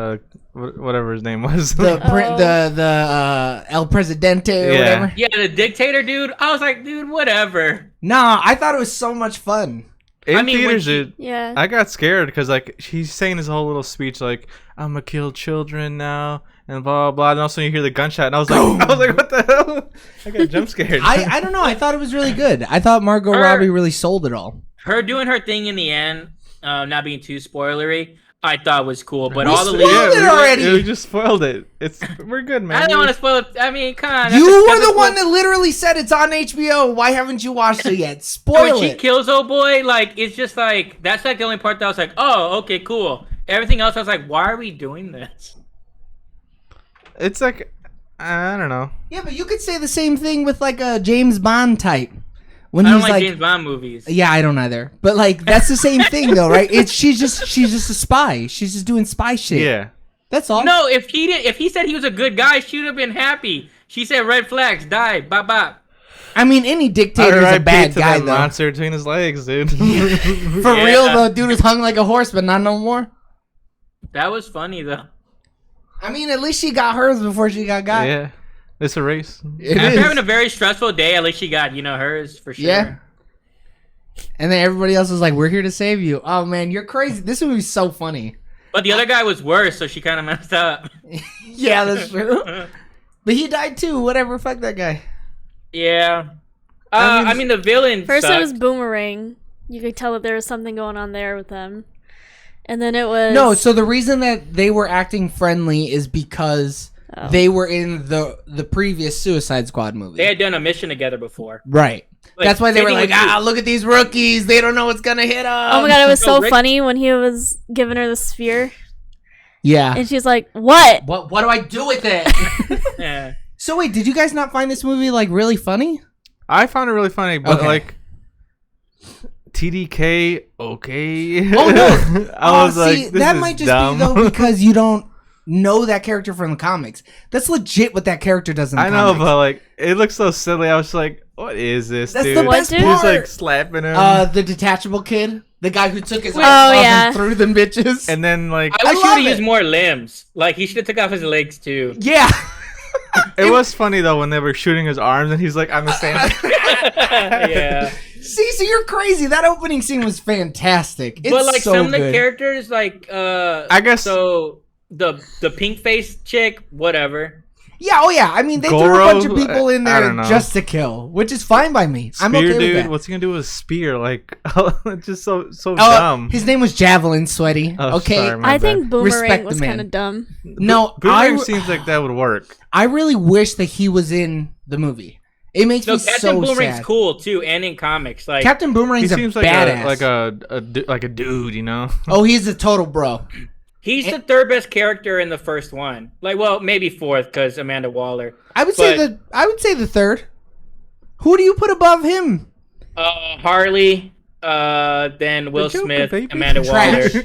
whatever his name was. The El Presidente or Yeah. whatever. Yeah, the dictator dude. I was like, dude, whatever. Nah, I thought it was so much fun. In I mean, when theaters, she- dude, Yeah. I got scared because like he's saying his whole little speech like I'm gonna kill children now and blah blah blah, and also you hear the gunshot and I was like, what the hell? I got jump scared. I don't know. I thought it was really good. I thought Margot Her- Robbie really sold it all. Her doing her thing in the end, not being too spoilery, I thought was cool. But We all the spoiled leads, it already. We just spoiled it. We're good, man. I don't want to spoil it. I mean, come on. You were that's the a- one that literally said it's on HBO. Why haven't you watched it yet? when Spoil she it. kills old boy, like it's just like that's like the only part that I was like, oh, okay, cool. Everything else, I was like, why are we doing this? It's like I don't know. Yeah, but you could say the same thing with like a James Bond type. When I don't he's like like, James Bond movies. yeah, I don't either. But like, that's the same thing though, right? It's she's just a spy. She's just doing spy shit. Yeah. That's all. No, if he said he was a good guy, she would have been happy. She said red flags, die, bop bop. I mean, any dictator is a R.I.P. bad to guy that though. monster between his legs, dude. For Yeah. real though, dude was hung like a horse, but not no more. That was funny though. I mean, at least she got hers before she got. Yeah. It's a race. It After is. having a very stressful day, at least she got hers for sure. Yeah. And then everybody else was like, "We're here to save you." Oh man, you're crazy. This movie's so funny. But the other guy was worse, so she kind of messed up. Yeah, that's true. But he died too. Whatever. Fuck that guy. Yeah. I mean- I mean, the villain. First, sucked. it was Boomerang. You could tell that there was something going on there with them. And then it was No, so the reason that they were acting friendly is because they were in the previous Suicide Squad movie. They had done a mission together before. Right. Like, That's why they same were thing like, with you. look at these rookies. They don't know what's gonna hit them. Oh my god, it was No, so Rick- funny when he was giving her the sphere, Yeah. and she's like, "What?" What do I do with it? Yeah. So wait, did you guys not find this movie like really funny? I found it really funny, but Okay. like TDK, okay. Oh no! I was see, like, this that is might just dumb. be though because you don't know that character from the comics. That's legit what that character does in the I know, comics. but like, it looks so silly. I was like, what is this, That's dude? the What, best dude? He was part. like slapping him, The detachable kid, the guy who took his Oh, arms off yeah. and threw them bitches. and then like I wish he love would have it. used more limbs. Like, he should have took off his legs, too. yeah. it was funny though when they were shooting his arms, and he's like, I'm the same. Yeah. See, so you're crazy. That opening scene was fantastic. It's But, like, so some of the good. characters, like, I guess So, the pink face chick, whatever. Yeah, oh yeah. I mean, they threw a Goro, bunch of people in I there don't know. just to kill, which is fine by me. I'm Spear okay dude, with that. what's he gonna do with a spear? Like, it's just so dumb. His name was Javelin, Sweaty. Oh, okay. sorry, my I think bad. Boomerang Respect was the man. kind of dumb. No, Boomerang I seems like that would work. really wish that he was in the movie. It makes No, me Captain so Boomerang's sad. cool, too, and in comics. Like, Captain He Boomerang's a seems like badass. like a dude, you know. Oh, he's a total bro. he's the third best character in the first one. Like, well, maybe fourth, because Amanda Waller. I would say the third. Who do you put above him? Harley, then Will Joker, Smith, baby. Amanda Waller. Trash.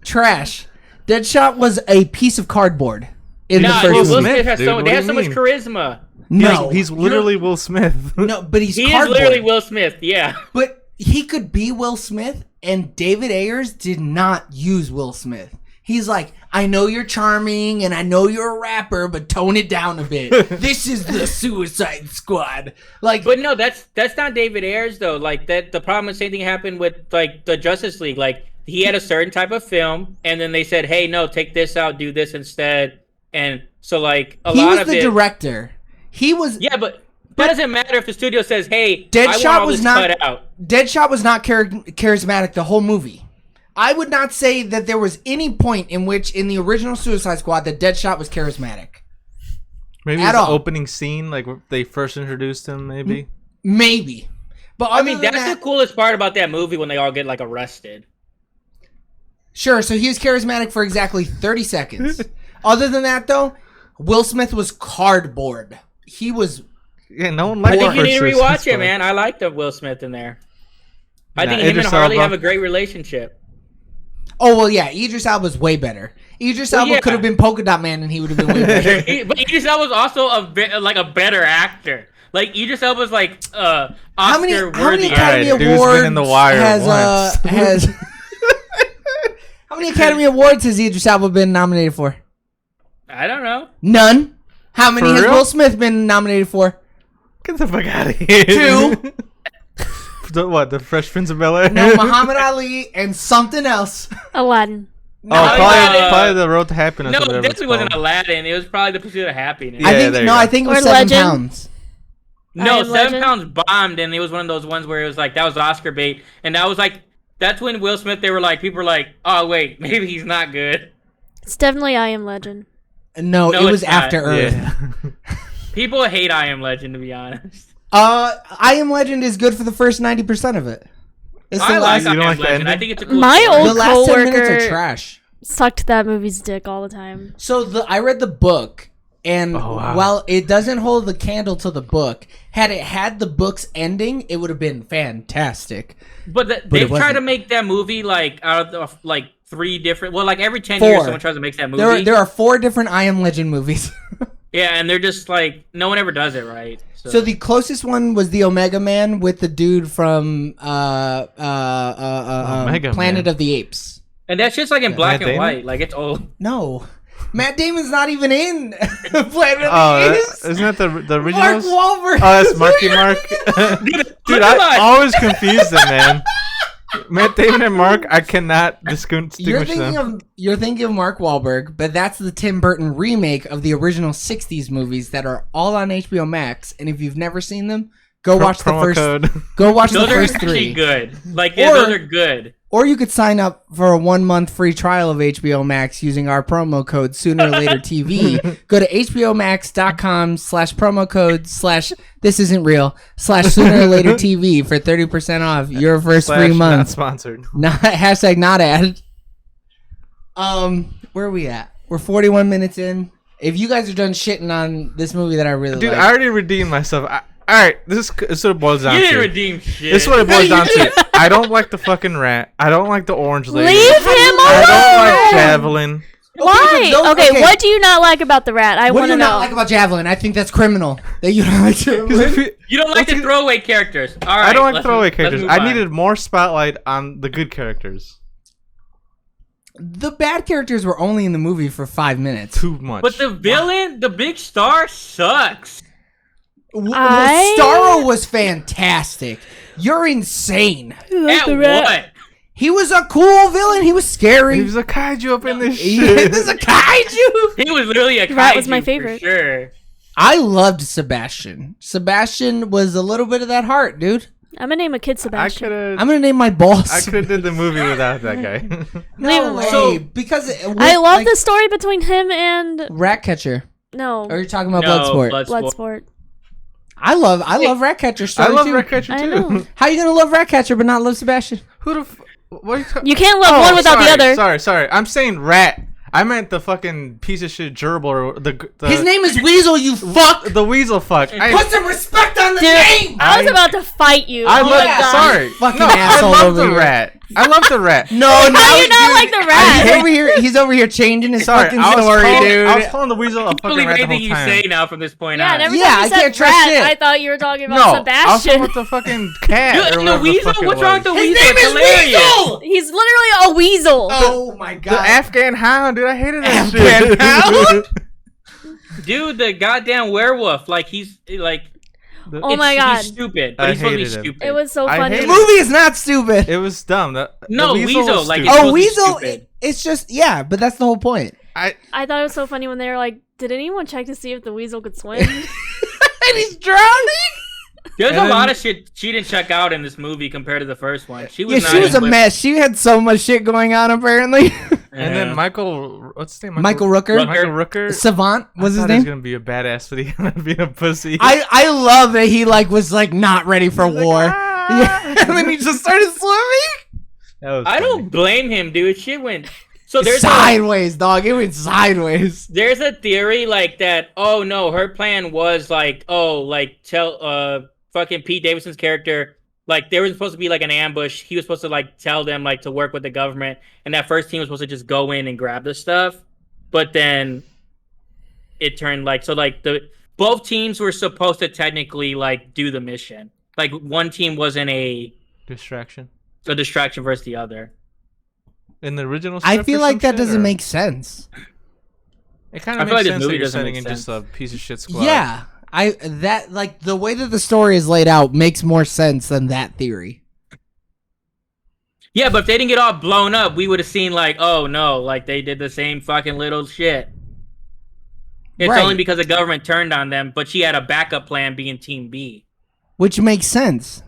Trash. Deadshot was a piece of cardboard in the Nah, first Will movie. Smith has dude, so what they do have you so much mean? charisma. No, he's literally Will Smith. no, but he's He is cardboard. literally Will Smith. Yeah. But he could be Will Smith, and David Ayers did not use Will Smith. He's like, I know you're charming, and I know you're a rapper, but tone it down a bit. This is the Suicide Squad. Like, But no, that's not David Ayers though. Like that, the problem is same thing happened with like the Justice League. Like he had a certain type of film, and then they said, "Hey, no, take this out, do this instead." And so like a he lot was of the it. director. He was. Yeah, but it doesn't matter if the studio says, "Hey, I Deadshot want all was this not- cut out." Deadshot was not charismatic the whole movie. I would not say that there was any point in which, in the original Suicide Squad, that Deadshot was charismatic. Maybe At his all. opening scene, like when they first introduced him. Maybe. Maybe. But I other mean, than that's that, the coolest part about that movie when they all get like arrested. sure, so he was charismatic for exactly 30 seconds. Other than that, though, Will Smith was cardboard. He was... Yeah, no one I liked. think the you need to first rewatch Suicide it, man. I like the Will Smith in there. I Nah, think him and Idris Harley Elba. have a great relationship. Oh, well, yeah, Idris Elba's way better. Idris Well, Elba yeah. could have been Polka Dot Man, and he would have been way better. But Idris Elba's also like a better actor. Like Idris Elba's like Oscar How many worthy. Academy Alright, dude's been Awards in The Wire has once. has how many Academy Awards has Idris Elba been nominated for? I don't know. None. How many For has real? Will Smith been nominated for? Get the fuck out of here. 2. What? The Fresh Prince of Bel Air? No, Muhammad Ali and something else. Aladdin. Oh, No, probably the Road to Happiness. No, or whatever it it's definitely wasn't called. Aladdin. It was probably The Pursuit of Happiness. Yeah, I think there you no, go. I think it was Or 7 Legend. pounds. I No, Am 7 Legend? Pounds bombed, and it was one of those ones where it was like that was Oscar bait, and that was like that's when Will Smith. They were like, people were like, oh wait, maybe he's not good. It's definitely I Am Legend. No, No, it was it's not. After Earth. Yeah. People hate I Am Legend, to be honest. I Am Legend is good for the first 90% of it. It's the I last, like I you don't Am like the Legend. I ending? think it's a cool. My story. old the last 10 minutes coworker are trash. sucked that movie's dick all the time. So I read the book, and Oh, wow. while it doesn't hold the candle to the book, had it had the book's ending, it would have been fantastic. But it they've tried wasn't. to make that movie like out of like 3 different. Well, like every 10 4. years, someone tries to make that movie. There are 4 different I Am Legend movies. Yeah, and they're just like no one ever does it right. So the closest one was the Omega Man with the dude from Omega Planet Man. of the Apes. and that's just like in black Matt and Damon? white. Like it's old. No, Matt Damon's not even in Planet of Oh, the Apes. isn't that the Mark originals? Wahlberg. Oh, that's Marky What are you Mark. Dude, Dude, Look at I that. always confuse them, man. Matt Damon and Mark, I cannot distinguish them. You're thinking of Mark Wahlberg, but that's the Tim Burton remake of the original '60s movies that are all on HBO Max. And if you've never seen them, go watch the Promo first. code. Go watch Those the are first actually 3. good. Like, yeah, Or- those are good. Or you could sign up for a 1-month free trial of HBO Max using our promo code Sooner or Later TV. Go to hbomax.com/promo code /this isn't real /Sooner or Later TV for 30% off your first free Slash month. Not sponsored. Not hashtag not ad. Where are we at? We're 41 minutes in. If you guys are done shitting on this movie that I really Dude, like, I already redeemed myself. All right, this is what it boils down You to. didn't redeem shit. This is what it boils down to. I don't like the fucking rat. I don't like the orange lady. Leave him I don't like alone. Javelin. Why? but Okay, okay. what do you not like about the rat? I what want do to you know. not like about Javelin? I think that's criminal that you don't like Javelin. You don't like the throwaway characters. All right. I don't like let's throwaway let's characters. move I on. needed more spotlight on the good characters. The bad characters were only in the movie for 5 minutes. Too much. But the villain, the big star, sucks. Starro was fantastic. You're insane. At what? He was a cool villain. He was scary. He was a kaiju up in this Yeah, shit. this is a kaiju. He was literally a Rat was kaiju my for favorite. Sure. I loved Sebastian. Sebastian was a little bit of that heart, dude. I'm gonna name a kid I Sebastian. could have. I'm gonna name my boss. I could have did the movie without that guy. No way. So- because I love the story between him and Ratcatcher. no Or are you talking about No, Bloodsport? Bloodsport. I love Ratcatcher I story love too. Ratcatcher I know. too. How you gonna love Ratcatcher but not love Sebastian? Who the? What are you talking? You can't love one without the other. Sorry. I'm saying rat. I meant the fucking piece of shit gerbil or the His name is Weasel. You fuck. the weasel fuck. Put some respect on the Dude, name. I was about to fight you. I Oh love. my God. Sorry, Fucking no, asshole I love over the here. rat. I love the rat. No, How now you not like the rat? He's over here changing his Sorry, fucking I was story, calling, dude. I was calling the weasel a I fucking believe rat the anything whole you time. say now from this point Yeah, on. and every Yeah, time I you said can't trust rat, shit. I thought you were talking about No, I was talking Sebastian. about the fucking cat. Dude, or and the whatever weasel? fuck it What's wrong with was. the His weasel? name It's is hilarious. Weasel. He's literally a weasel. Oh my The god. Afghan hound, dude. I hated that Afghan shit. hound? Dude, the goddamn werewolf. Like, he's like. Oh my God. He's stupid. I But he's supposed to be hated him. stupid. It was so I funny. hate The movie is not stupid. It was dumb. No, the Weasel, was like, stupid. it's- Oh, supposed to be Weasel. stupid. It's just but that's the whole point. I I thought it was so funny when they were like, "Did anyone check to see if the weasel could swim?" And he's drowning. There's And a then- lot of shit she didn't check out in this movie compared to the first one. She was Yeah, not she was a equipped- mess. She had so much shit going on apparently. and Yeah. then Michael, what's his name? Michael Rooker. Michael Rooker. Savant was his I thought he was name. gonna be a badass, but he ended up being a pussy. I love that he was not ready for war. "Ah." Yeah, and then he just started swimming. That was I funny. don't blame him, dude. Shit went. So there's a, Sideways, dog. It went sideways. there's a theory like that. Oh no, her plan was tell fucking Pete Davidson's character, like there was supposed to be like an ambush. He was supposed to like tell them like to work with the government, and that first team was supposed to just go in and grab the stuff. But then it turned both teams were supposed to technically like do the mission. Like one team wasn't a distraction distraction versus the other. in the original. I script feel or like some that shit, doesn't or- make sense. It kind I of feel makes like the sense movie that you're doesn't sending make in just a sense. piece of shit squad. Yeah, the way that the story is laid out makes more sense than that theory. Yeah, but if they didn't get all blown up, we would have seen like, oh no, like they did the same fucking little shit. It's Right. only because the government turned on them, but she had a backup plan being Team B. Which makes sense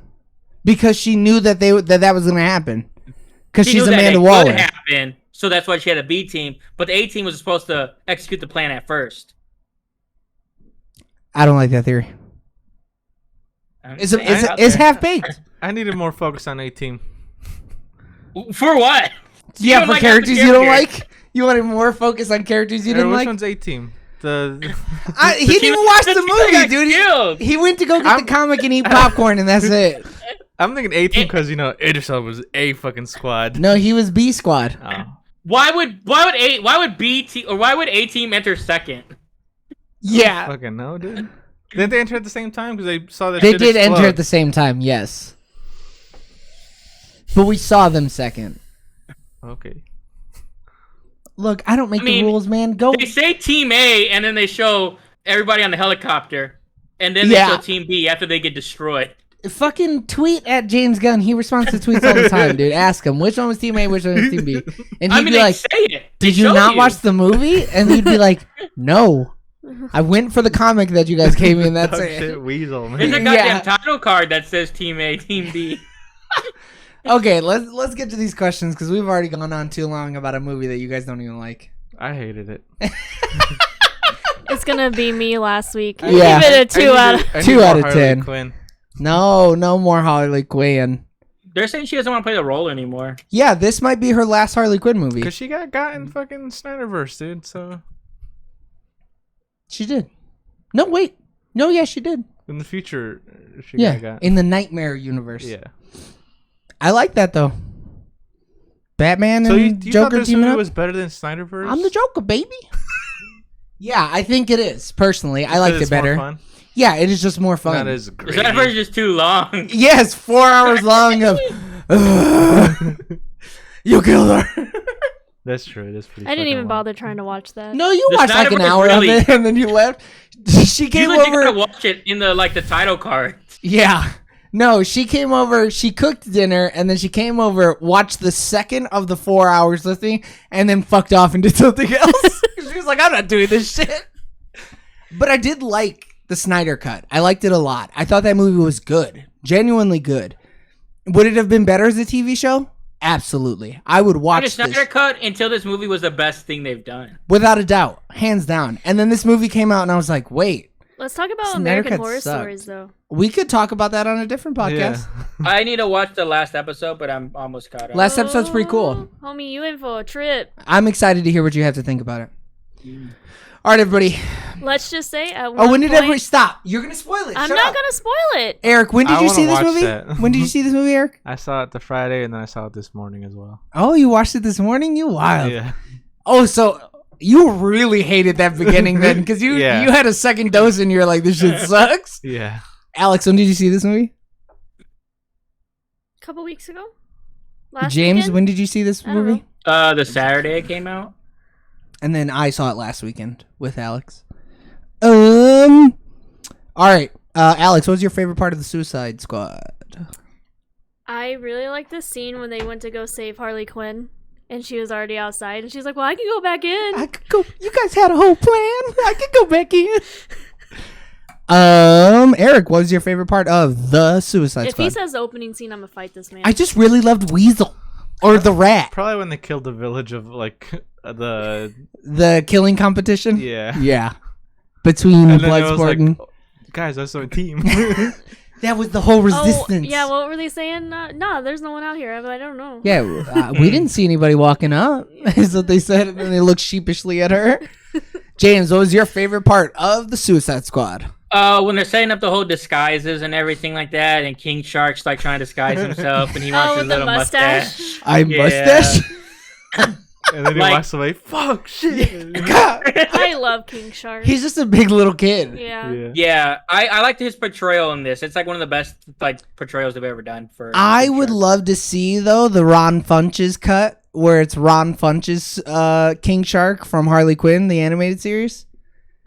because she knew that that was going to happen. Because She she's knew that Amanda it Waller. could happen, so that's why she had a B team. But the A team was supposed to execute the plan at first. I don't like that theory. It's half baked. I needed more focus on 18. For what? You Yeah, don't for like characters half you the don't characters. like. You wanted more focus on characters you didn't Which like. one's 18? The He didn't even watch the movie, got dude. killed. He went to go get the comic and eat popcorn, and that's it. I'm thinking 18 because Idris Elba was A fucking squad. No, he was B Squad. Oh. Why would B team or why would A team enter second? Yeah, Fucking no, dude. Didn't they enter at the same time? Because they saw that they shit did enter explode. at the same time. Yes, but we saw them second. Okay. Look, I don't make I mean, the rules, man. Go. They say Team A, and then they show everybody on the helicopter, and then they Yeah. show Team B after they get destroyed. Fucking tweet at James Gunn. He responds to tweets all the time, dude. Ask him which one was team A, which one was team B, and he'd I mean, be they like, say it. They "Did you show not watch the movie?" And he'd be like, "No, I went for the comic that you guys gave me, and that's Dog it." shit weasel, There's a man. goddamn Yeah. title card that says Team A, Team B. Okay, let's get to these questions because we've already gone on too long about a movie that you guys don't even like. I hated it. It's gonna be me last week. Yeah. Give it a 2 out of. I need 2 more out of Harley 10. Quinn. No more Harley Quinn. They're saying she doesn't want to play the role anymore. Yeah, this might be her last Harley Quinn movie. Cause she got in fucking Snyderverse, dude. So She did. No, wait. No, yeah, she did. in the future, she Yeah, got. in the Nightmare universe. Yeah. I like that though. Batman So and you thought Joker this teaming movie up. was better than Snyderverse? I'm the Joker, baby. Yeah, I think it is. Personally, I liked it It's more better. fun? Yeah, it is just more fun. Not as great. That version is too long. Yes, 4 hours long of. You killed her. That's true. That's pretty. I didn't fucking even long. bother trying to watch that. No, you The watched like an Snyderverse hour really- of it and then you left. She You came legit gotta over. watch it in the title card. Yeah. No, she came over. She cooked dinner and then she came over, watched the second of the 4 hours listening, and then fucked off and did something else. She was like, I'm not doing this shit. But I did like the Snyder Cut. I liked it a lot. I thought that movie was good. Genuinely good. Would it have been better as a TV show? Absolutely. I would watch The Snyder this Cut until this movie was the best thing they've done. without a doubt, hands down. And then this movie came out and I was like, wait, Let's talk about Snyder American Cut Horror sucked. Stories, though. we could talk about that on a different podcast. Yeah. I need to watch the last episode, but I'm almost caught up. Last episode's pretty cool. Oh, homie, you in for a trip. I'm excited to hear what you have to think about it. All right, everybody. Let's just say at one Oh, when did point, everybody stop? You're gonna spoil it. I'm Shut not up. gonna spoil it. Eric, when did I you wanna see this watch movie? that. When did you see this movie, Eric? I saw it the Friday and then I saw it this morning as well. Oh, you watched it this morning? You wild. Yeah. Oh, so you really hated that beginning then, because you Yeah. you had a second dose and you're like, this shit sucks. Yeah. Alex, when did you see this movie? A couple weeks ago. Last James, weekend? when did you see this I don't movie? The Saturday it came out. And then I saw it last weekend with Alex. All right, Alex, what was your favorite part of the Suicide Squad? I really like this scene when they went to go save Harley Quinn, and she was already outside, and she's like, "Well, I can go back in." I could go. You guys had a whole plan. I could go back in. Eric, what was your favorite part of the Suicide If Squad? he says the opening scene, I'm gonna fight this man. I just really loved Weasel or the rat, Probably when they killed the village of like the killing competition. yeah. Yeah, between And then it was Bloodsport like, and guys, that's my team. that was the whole Oh, resistance. yeah. What were they saying? No, there's no one out here. I don't know. Yeah, we didn't see anybody walking up, is what they said, and then they looked sheepishly at her. James, what was your favorite part of the Suicide Squad? When they're setting up the whole disguises and everything like that, and King Shark's like trying to disguise himself, and he wants his with the little mustache. I Yeah. mustache. And then he Like- walks away. Fuck shit. I love King Shark. He's just a big little kid. yeah. Yeah. Yeah, I liked his portrayal in this. It's like one of the best like portrayals they've ever done for. I King would Shark. love to see though the Ron Funches cut where it's Ron Funches King Shark from Harley Quinn the animated series.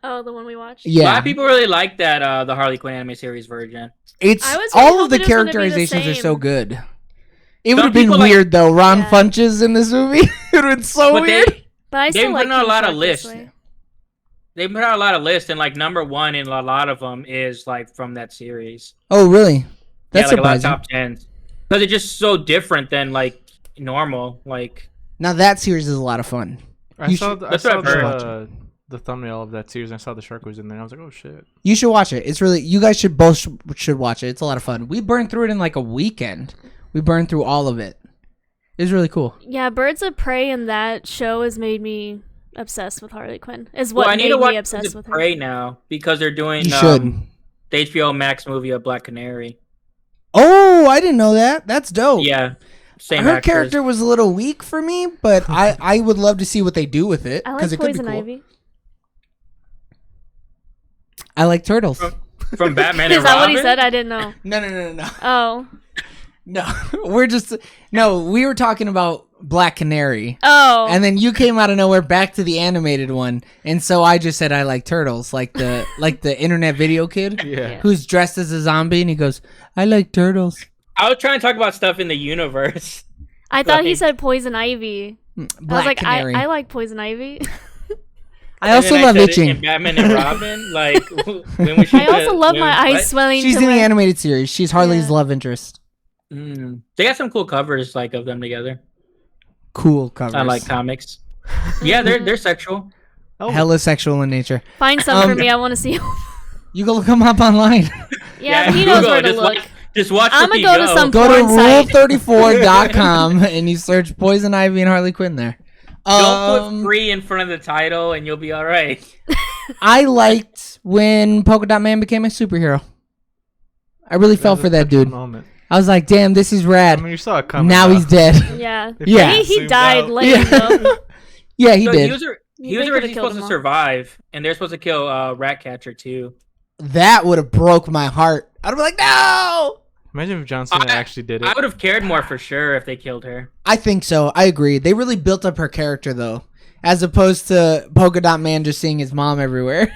Oh, the one we watched. A lot Yeah, of people really like that the Harley Quinn anime series version. it's I was really all of the hoping it was gonna be the characterizations are so same. good. It would Some have been people like- weird though. Ron Yeah. Funches in this movie. It would have been so But weird. But I They've still like put out a King lot of Shark this lists. way. They put out a lot of lists, and like number one in a lot of them is like from that series. Oh really? That's yeah, like a lot of surprising. top tens because it's just so different than like normal. Like Now that series is a lot of fun. I You saw, should- I That's saw what I've heard. the thumbnail of that series. And I saw the shark was in there. I was like, oh shit. You should watch it. It's really, you guys should both should watch it. It's a lot of fun. We burned through it in like a weekend. We burned through all of it. It was really cool. Yeah, Birds of Prey in that show has made me obsessed with Harley Quinn. Is what I need made to watch me obsessed with her. Prey now because they're doing You should. the HBO Max movie of Black Canary. Oh, I didn't know that. That's dope. Yeah, same Her actors. character was a little weak for me, but I would love to see what they do with it I because like it could be Poison cool. Ivy. I like turtles. from Batman Is and that Robin. what he said? I didn't know. No. Oh, No, we were talking about Black Canary. Oh. And then you came out of nowhere back to the animated one, and so I just said I like turtles, like the internet video kid Yeah. who's dressed as a zombie, and he goes, "I like turtles." I was trying to talk about stuff in the universe. I thought he like- said Poison Ivy. I was Black like, Canary. I like Poison Ivy. I And also then love said it itching. in Batman and Robin. Like, when was she? I also love when- my eyes what? swelling. She's to in the where- animated series. She's Harley's Yeah. love interest. They got some cool covers like of them together. Cool covers. I like comics. Yeah, they're sexual. Oh, Hella sexual in nature. Find some for Um, me. I want to see. You go look them up online. yeah, Yeah, he knows Google, where to just look. watch- Just watch. I'ma Whoopi go to some- Go to Porn site. rule34.com and you search Poison Ivy and Harley Quinn there. Don't put free in front of the title, and you'll be all right. I liked when Polka Dot Man became a superhero. I really fell was for a that touching dude. Moment. I was like, damn, this is I rad. mean, you saw it coming. Now though. he's dead. Yeah. If Yeah. He zoomed died out. late though. Yeah, he So did. He was They originally could've killed supposed him to all. survive, and they're supposed to kill Ratcatcher too. That would have broke my heart. I'd be like, no! Imagine if John Cena actually did I it. would have cared more for sure if they killed her. I think so. I agree. They really built up her character, though. As opposed to Polka Dot Man just seeing his mom everywhere.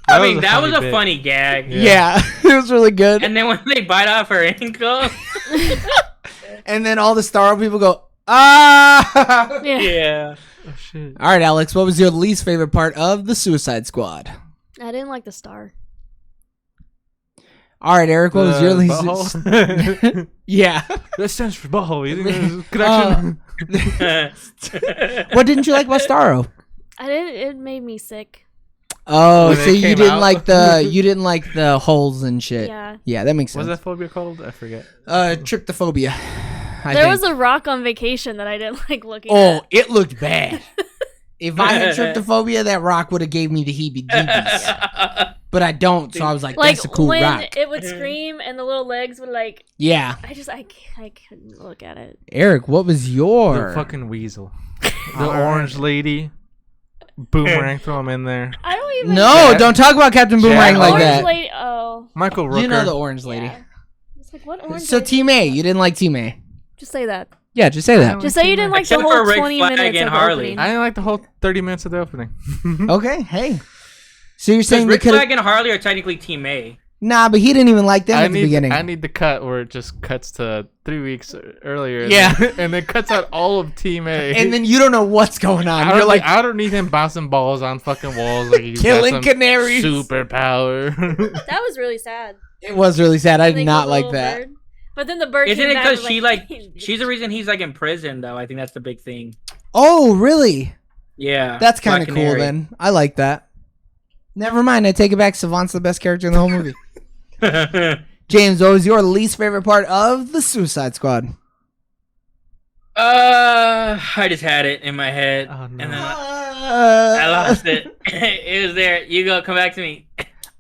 I mean, that was a bit. funny gag. Yeah, it was really good. And then when they bite off her ankle, And then all the Starro people go, ah! Yeah. yeah. Oh shit. All right, Alex, what was your least favorite part of the Suicide Squad? I didn't like the star. All right, Eric, what was your least? butthole? Yeah. That stands for butthole. You think there's a connection? What didn't you like about Starro? I didn't. It made me sick. Oh, When so it you came didn't out? like the holes and shit. Yeah. That makes What's sense. that phobia called? I forget. Tryptophobia. There was a rock on vacation that I didn't like looking Oh, at. it looked bad. If I had tryptophobia, that rock would have gave me the heebie-jeebies. But I don't, so I was like, Like that's a cool when rock. it would scream and the little legs would like. Yeah. I couldn't look at it. Eric, what was your... The fucking weasel. The orange lady. Boomerang, throw him in there. I don't even. No, Jack- don't talk about Captain Boomerang Jack- like Orange that. lady. Oh. Michael Rooker. You know the orange lady. Yeah. It's like what orange? So lady? Team A, you didn't like Team A. Just say that. Yeah, just say that. Just say you didn't like Except the for whole Rick 20 Flag minutes and of the Harley. opening. I didn't like the whole 30 minutes of the opening. Okay, hey. So you're Because saying they Rick could Flag have... and Harley are technically Team A. Nah, but he didn't even like them at the beginning. I need the cut where it just cuts to 3 weeks earlier. Yeah. And then cuts out all of Team A. And then you don't know what's going on. I You're don't, like, I don't need him bouncing balls on fucking walls like he's Killing got some canaries. superpower. That was really sad. it was really sad. I They did not killed the like little that. bird. But then the bird. Isn't came it back because and she was she's the reason he's like in prison though? I think that's the big thing. Oh, really? Yeah. That's kind Black of cool Canary. then. I like that. Never mind. I take it back. Savant's the best character in the whole movie. James, what was your least favorite part of the Suicide Squad? I just had it in my head, Oh, no. and then I lost it. It was there. You go, come back to me.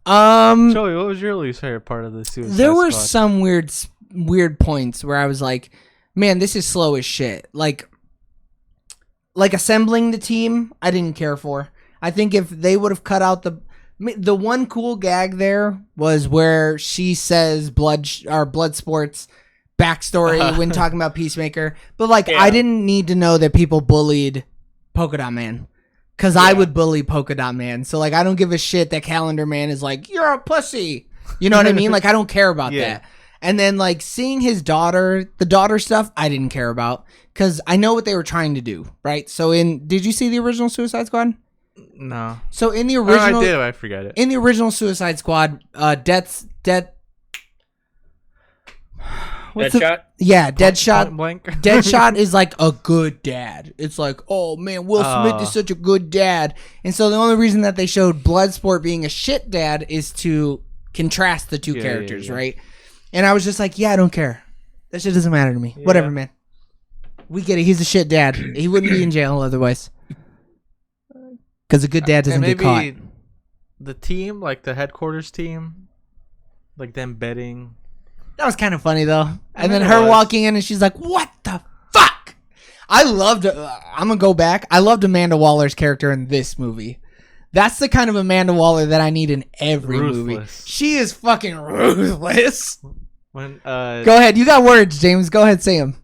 Joey, what was your least favorite part of the Suicide There were Squad? some weird points where I was like, man, this is slow as shit. Like assembling the team, I didn't care for. I think if they would have cut out the one cool gag there was where she says blood sports backstory when talking about Peacemaker. But like, Yeah. I didn't need to know that people bullied Polka Dot Man. Cause I would bully Polka Dot Man. So like, I don't give a shit that Calendar Man is like, you're a pussy. You know what I mean? Like, I don't care about Yeah. that. And then like seeing his daughter, the daughter stuff, I didn't care about because I know what they were trying to do, right? So did you see the original Suicide Squad? No. So in the Or original, I did, I forgot it. in the original Suicide Squad, Deadshot. Deadshot. Point blank. Deadshot is like a good dad. It's like, oh man, Will Smith is such a good dad. And so the only reason that they showed Bloodsport being a shit dad is to contrast the two Yeah, characters, yeah. right? And I was just like, yeah, I don't care. That shit doesn't matter to me. Yeah. Whatever, man. We get it. He's a shit dad. He wouldn't be in jail otherwise. Because a good dad doesn't And get caught. maybe the team, like the headquarters team, like them betting. That was kind of funny though. And then it her was. walking in and she's like, "What the fuck?" I loved. I'm gonna go back. I loved Amanda Waller's character in this movie. That's the kind of Amanda Waller that I need in every movie. Ruthless. She is fucking ruthless. When Go ahead. You got words, James. Go ahead, say them.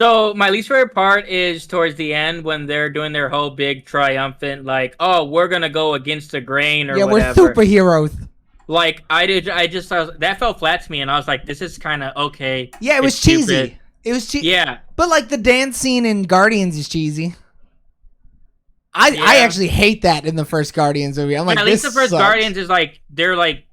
So my least favorite part is towards the end when they're doing their whole big triumphant, like, oh, we're gonna go against the grain or Yeah, whatever. we're superheroes. Like that fell flat to me, and I was like, this is kind of okay. Yeah, it was It's cheesy. stupid. It was cheesy. Yeah, But like the dance scene in Guardians is cheesy. I Yeah. actually hate that in the first Guardians movie. I'm like, at least this the first sucks. Guardians is like they're like,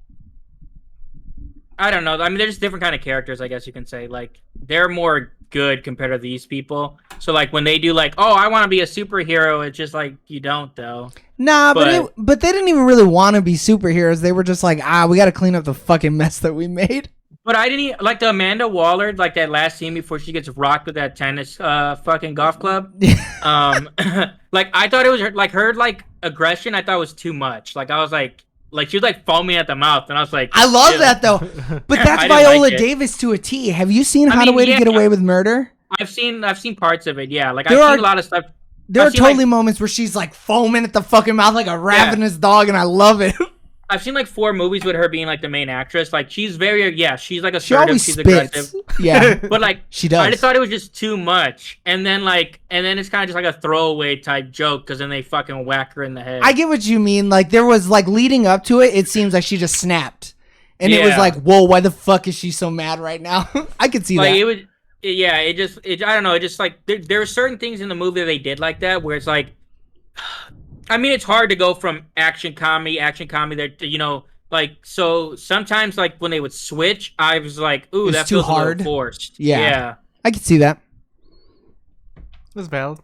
I don't know. I mean, they're just different kind of characters, I guess you can say. Like they're more good compared to these people. So like when they do like, oh, I want to be a superhero, it's just like you don't though. Nah, But- but they didn't even really want to be superheroes. They were just like, we got to clean up the fucking mess that we made. But I didn't like the Amanda Waller, like that last scene before she gets rocked with that tennis fucking golf club. Like I thought it was her like aggression. I thought was too much. Like I was like she was like foaming at the mouth, and I was like, I love ew. that though. But that's I didn't Viola like it. Davis to a T. Have you seen I How to mean, Way to yeah. Get Away with Murder? I've seen parts of it. Yeah, like There I've are- seen a lot of stuff. There I've are seen, totally moments where she's like foaming at the fucking mouth like a ravenous dog, and I love it. I've seen like 4 movies with her being like the main actress. Like she's she's like She assertive. always She's spits. aggressive. Yeah, But like she does. I just thought it was just too much. And then it's kind of just like a throwaway type joke because then they fucking whack her in the head. I get what you mean. Like there was like leading up to it, it seems like she just snapped, and it was Yeah. like, whoa, why the fuck is she so mad right now? I could see like that. it would. I don't know. It just like there are certain things in the movie that they did like that where it's like, I mean, it's hard to go from action comedy there, like so sometimes like when they would switch, I was like, ooh, It's that too feels hard. a little forced. Yeah. Yeah. I could see that. That's valid.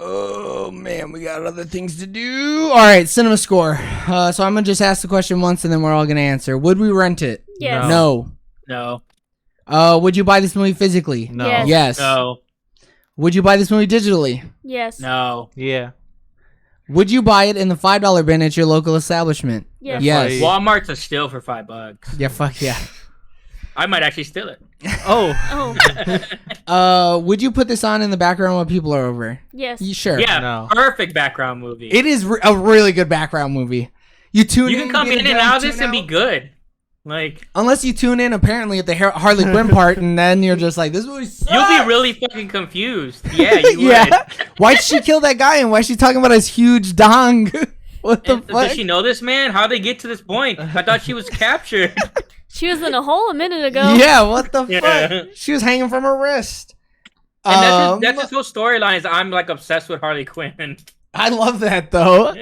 Oh man, we got other things to do. All right, cinema score. So I'm gonna just ask the question once, and then we're all gonna answer. Would we rent it? Yes. No. No. Would you buy this movie physically? No. Yes. Yes. No. Would you buy this movie digitally? Yes. No. Yeah. Would you buy it in the $5 bin at your local establishment? Yes. Yes. Why- Walmart's a steal for $5. Yeah, fuck yeah. I might actually steal it. Oh. Oh. Would you put this on in the background while people are over? Yes. You sure? Yeah. No. Perfect background movie. It is a really good background movie. You tune you in. can come be in and together, out of tune this and be out. good. Like Unless you tune in apparently at the Harley Quinn part, and then you're just like, this movie sucks. you'll be really fucking confused. Yeah, you would. Yeah. Why'd she kill that guy, and why's she talking about his huge dong? What the fuck? Does she know this man? How'd they get to this point? I thought she was captured. She was in a hole a minute ago. Yeah, what the Yeah. fuck? She was hanging from her wrist. And that's his whole storyline. Is I'm like obsessed with Harley Quinn. I love that though,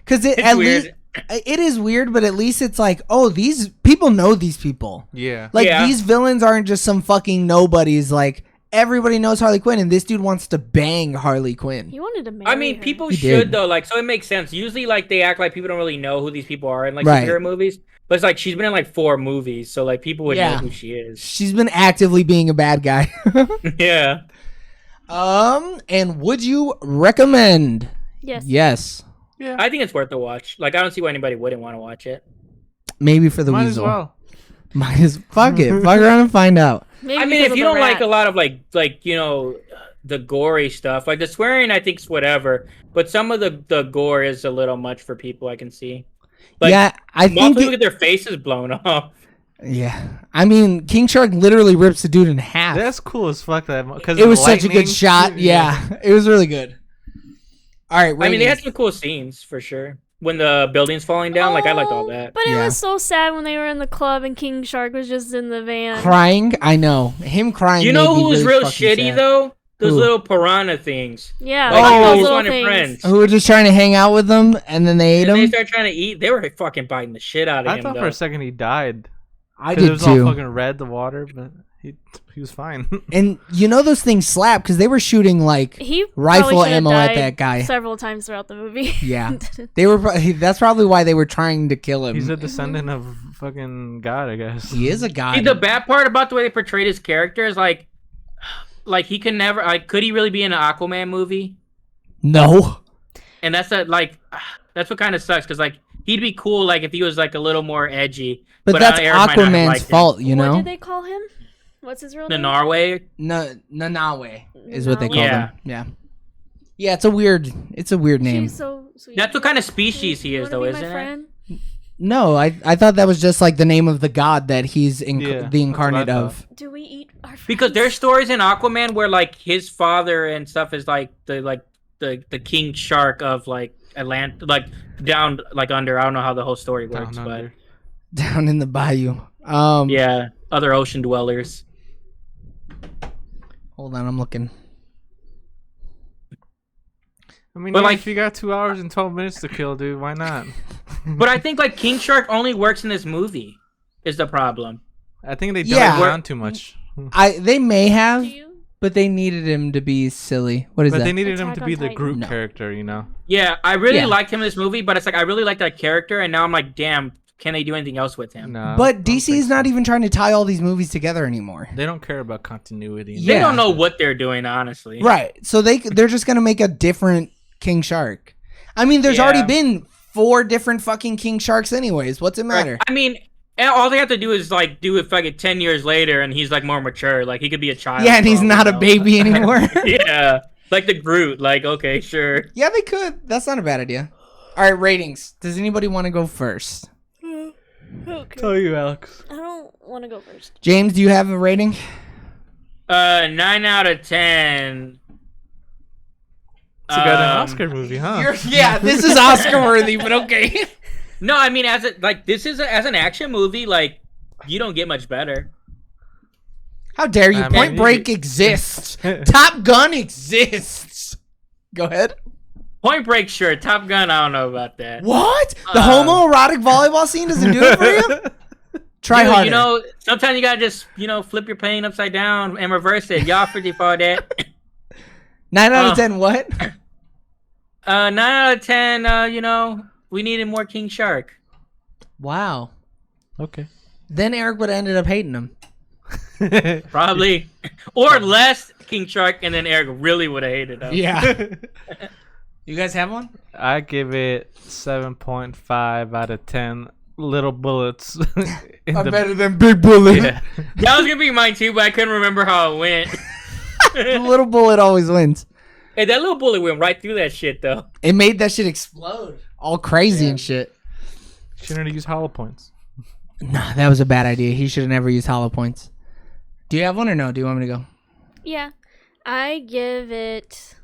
because It's at weird. least it is weird, but at least it's like, oh, these people know these people. Yeah. Like Yeah. these villains aren't just some fucking nobodies. Like everybody knows Harley Quinn, and this dude wants to bang Harley Quinn. He wanted to marry I mean, her. people He should did. though. Like, so it makes sense. Usually, like they act like people don't really know who these people are in like Right. superhero movies. But it's like she's been in like 4 movies, so like people would Yeah. know who she is. She's been actively being a bad guy. Yeah. And would you recommend? Yes. Yes, I think it's worth a watch. Like, I don't see why anybody wouldn't want to watch it. maybe for the Might as weasel. well. Might as fuck it. Fuck around and find out. Maybe I mean, because if of you the don't like rat. a lot of like the gory stuff, like the swearing, I think's whatever. But some of the gore is a little much for people. I can see. Like, yeah, I think. Multiple get their faces blown off. Yeah, I mean, King Shark literally rips the dude in half. That's cool as fuck. That because It was such a good shot. Yeah, it was really good. All right, I mean, they had ratings. some cool scenes for sure. When the building's falling down, like I liked all Oh, that. But it Yeah. was so sad when they were in the club and King Shark was just in the van. Crying. I know him crying. You know made me who was really real fucking shitty sad. though? Those Who? little piranha things. Yeah, Like, like Oh, those those little wanted things. friends. Who were just trying to hang out with them, and then they ate And they him. started trying to eat. They were fucking biting the shit out of I him. thought though. for a second he died. I 'Cause did it was all too. fucking red, the water, but he was fine. And you know those things slap because they were shooting like He Rifle probably should've ammo at died that guy. several times throughout the movie. Yeah. they were. That's probably why they were trying to kill him. He's a descendant of fucking God, I guess. he is a guy. See, the bad part about the way they portrayed his character is like he can never. Like, could he really be in an Aquaman movie? No. And that's that's what kind of sucks because like he'd be cool like if he was like a little more edgy. But that's Aaron might not have Aquaman's liked him. fault, you What know. did they call him? What's his real The name? Norway. Nanawe is what they call Yeah. him. Yeah. Yeah, it's a weird name. She's so sweet. That's what kind of species he You is, wanna though, be my isn't it? friend? No, I thought that was just like the name of the god that he's Yeah, the that's what I incarnate thought. of. Do we eat our friends? Because there's stories in Aquaman where like his father and stuff is like the king shark of like like down like under. I don't know how the whole story works, Down but under. Down in the bayou. yeah, other ocean dwellers. Hold on, I'm looking. I mean, But, yeah, like- if you got 2 hours and 12 minutes to kill, dude, why not? But I think like King Shark only works in this movie. Is the problem? I think they dumbed Yeah. it down too much. They may have, Do you? but they needed him to be silly. What is But that? they needed Attack him to on be the Titan. Groot No. character, you know? Yeah, I really Yeah. liked him in this movie, but it's like I really like that character, and now I'm like, damn, can they do anything else with him? No. I But don't DC think is so. not even trying to tie all these movies together anymore. They don't care about continuity. Yeah. They don't know what they're doing, honestly. Right. So they're just gonna make a different King Shark. I mean, there's already Yeah. been 4 different fucking King Sharks anyways. What's it matter? Right. I mean, and all they have to do is like do it fucking 10 years later, and he's like more mature. Like he could be a child. Yeah, and for he's all we not a know. baby anymore. Yeah, like the Groot. Like okay, sure. Yeah, they could. That's not a bad idea. All right, ratings. Does anybody want to go first? Okay. Tell you, Alex. I don't want to go first. James, do you have a rating? 9 out of 10. It's a goddamn Um, Oscar movie, huh? Yeah, this is Oscar worthy, but okay. No, I mean as as an action movie, like you don't get much better. How dare you? I mean, Point Break exists. Top Gun exists. Go ahead. Point Break, sure. Top Gun, I don't know about that. What? The homoerotic volleyball scene doesn't do it for you? Try Dude, harder. you know, sometimes you gotta just, flip your plane upside down and reverse it. Y'all 54 that. 9 out of Oh. 10 what? 9 out of 10, we needed more King Shark. Wow. Okay. Then Eric would have ended up hating him. Probably. Or less King Shark, and then Eric really would have hated him. Yeah. You guys have one? I give it 7.5 out of 10 little bullets. in the- better than Big Bullet. Yeah. That was gonna be mine too, but I couldn't remember how it went. The little bullet always wins. Hey, that little bullet went right through that shit, though. It made that shit explode. All crazy and shit. Shouldn't have used hollow points. Nah, that was a bad idea. He should have never used hollow points. Do you have one or no? Do you want me to go? Yeah. I give it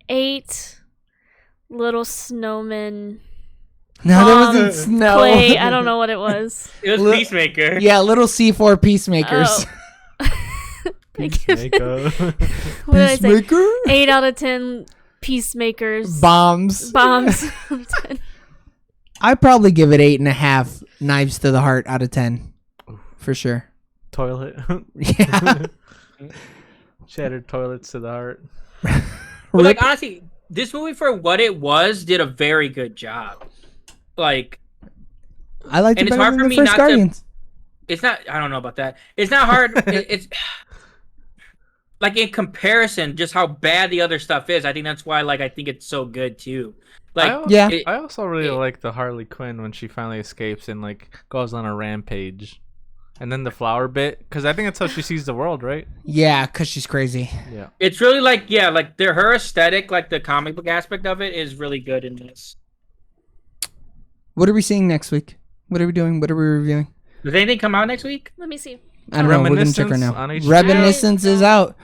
8 little snowmen. No, that wasn't snow. Clay. I don't know what it was. It was Look- Peacemaker. Yeah, little C4 peacemakers. Oh. I give it, Peacemaker. what did I say? Peacemaker? 8 out of 10 peacemakers. Bombs. Bombs. I'd probably give it 8.5 knives to the heart out of 10. For sure. Toilet. Yeah. Shattered toilets to the heart. But like honestly, this movie for what it was did a very good job. Like I liked it And it's better hard than for the me first not to- Guardians. it's not. I don't know about that. It's not hard. It's like in comparison, just how bad the other stuff is. I think that's why I think it's so good too. Like Yeah. I also really like the Harley Quinn when she finally escapes and goes on a rampage. And then the flower bit, because I think that's how she sees the world, right? Yeah, because she's crazy. Yeah. it's really her aesthetic, like the comic book aspect of it, is really good in this. What are we seeing next week? What are we doing? What are we reviewing? Does anything come out next week? Let me see. I don't know. We're going to check right now. Reminiscence on HBO. Reminiscence is out.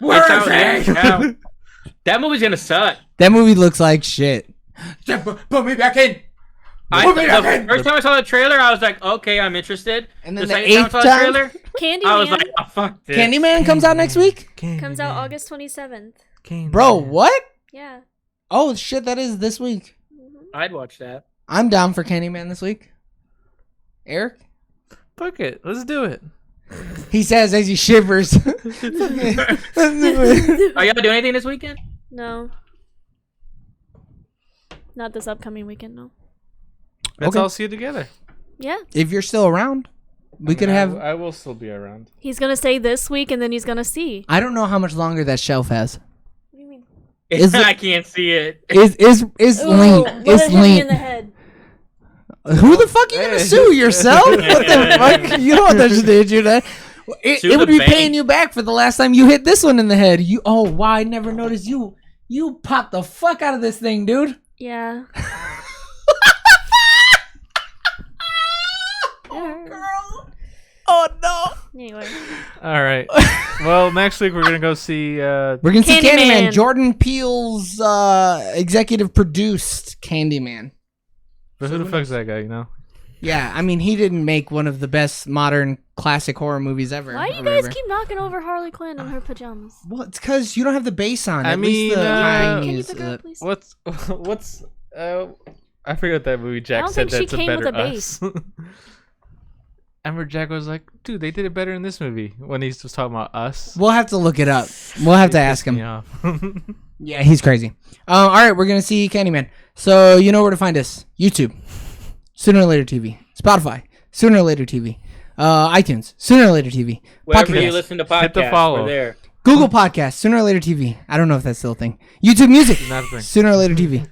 It's out, yeah. That movie's gonna suck. That movie looks like shit. Put me back in. The first time I saw the trailer, I was like, okay, I'm interested. And then the the second time I eighth saw time? the trailer, Candyman I was like, oh, fuck this. Candyman comes out next week? comes out August 27th. Bro, what? Yeah. Oh, shit, that is this week. I'd watch that. I'm down for Candyman this week. Eric? Fuck it. Let's do it. He says as he shivers. Are y'all doing anything this weekend? No. Not this upcoming weekend, no. Let's Okay. all see it together. Yeah. If you're still around, we could have. I will still be around. He's going to stay this week and then he's going to see. I don't know how much longer that shelf has. What do you mean? Is it- I can't see it. Is lean? It's lean. head. Who the fuck you gonna sue yourself? What the fuck? You don't want that shit to hit you. That Sue it would the be bank. paying you back for the last time you hit this one in the head. You wow! I never noticed you. You popped the fuck out of this thing, dude. Yeah. girl. Oh no. Anyway, All right. Well, next week we're gonna go see. We're gonna see Candyman. Candyman. Jordan Peele's executive produced Candyman. But who the fuck's that guy? You know. Yeah, I mean he didn't make one of the best modern classic horror movies ever. why do you guys keep knocking over Harley Quinn in her pajamas? Well, it's because you don't have the bass on. I At least mean, the high Can you music- pick her up, please? What's I forget that movie. Jack don't said think she that's a came with better a Us. I remember Jack was like, "Dude, they did it better in this movie." When he's just talking about Us. We'll have to look it up. We'll have to ask Pissed me him. off. Yeah, he's crazy. All right, we're gonna see Candyman. So you know where to find us: YouTube, Sooner or Later TV, Spotify, Sooner or Later TV, iTunes, Sooner or Later TV, Wherever Pocket you Cast, listen to podcasts, Hit the follow. we're there. Google Podcasts, Sooner or Later TV. I don't know if that's still a thing. YouTube Music, Not a thing. Sooner or Later TV.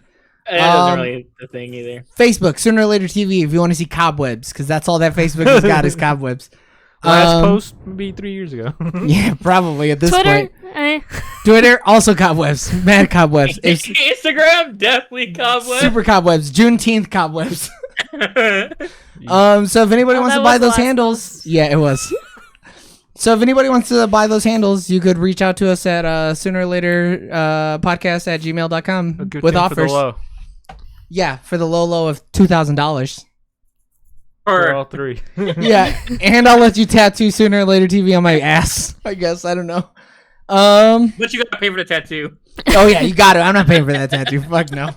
That doesn't Um, really the thing either. Facebook, Sooner or Later TV. If you want to see cobwebs, because that's all that Facebook has got is cobwebs. Last post maybe 3 years ago. Yeah, probably at this Twitter, point. Twitter, also cobwebs. Mad cobwebs. It's Instagram, definitely cobweb. super cobwebs. Juneteenth cobwebs. So if anybody Oh, wants that to buy was those last handles, yeah, it was. So if anybody wants to buy those handles, you could reach out to us at sooner or later podcast at gmail.com Good with thing for the offers. low. Yeah, for the low of $2,000. For all Or three. Yeah, and I'll let you tattoo Sooner or Later TV on my ass. I guess I don't know. but you gotta pay for the tattoo. Oh yeah, you got it. I'm not paying for that tattoo. Fuck no.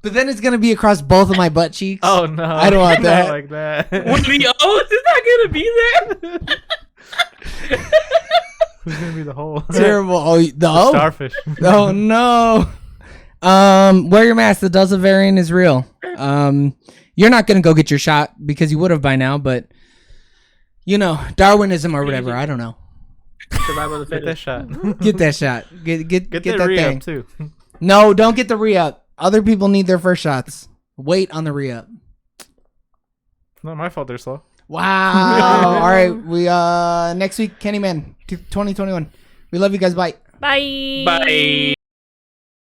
But then it's gonna be across both of my butt cheeks. Oh no! I don't want Not that. like that. One of the O's is not gonna be there. Who's gonna be the hole? Terrible. Oh, no. Starfish. Oh no. Wear your mask. The Delta variant is real. You're not gonna go get your shot because you would have by now, but you know, Darwinism or whatever. I don't know. Survival of the Get that fittest. shot. Get that shot. Get that that re-up thing. too. No, don't get the re-up. Other people need their first shots. Wait on the re-up. Not my fault. They're slow. Wow. All right. We next week, Candyman 2021. We love you guys. Bye. Bye. Bye.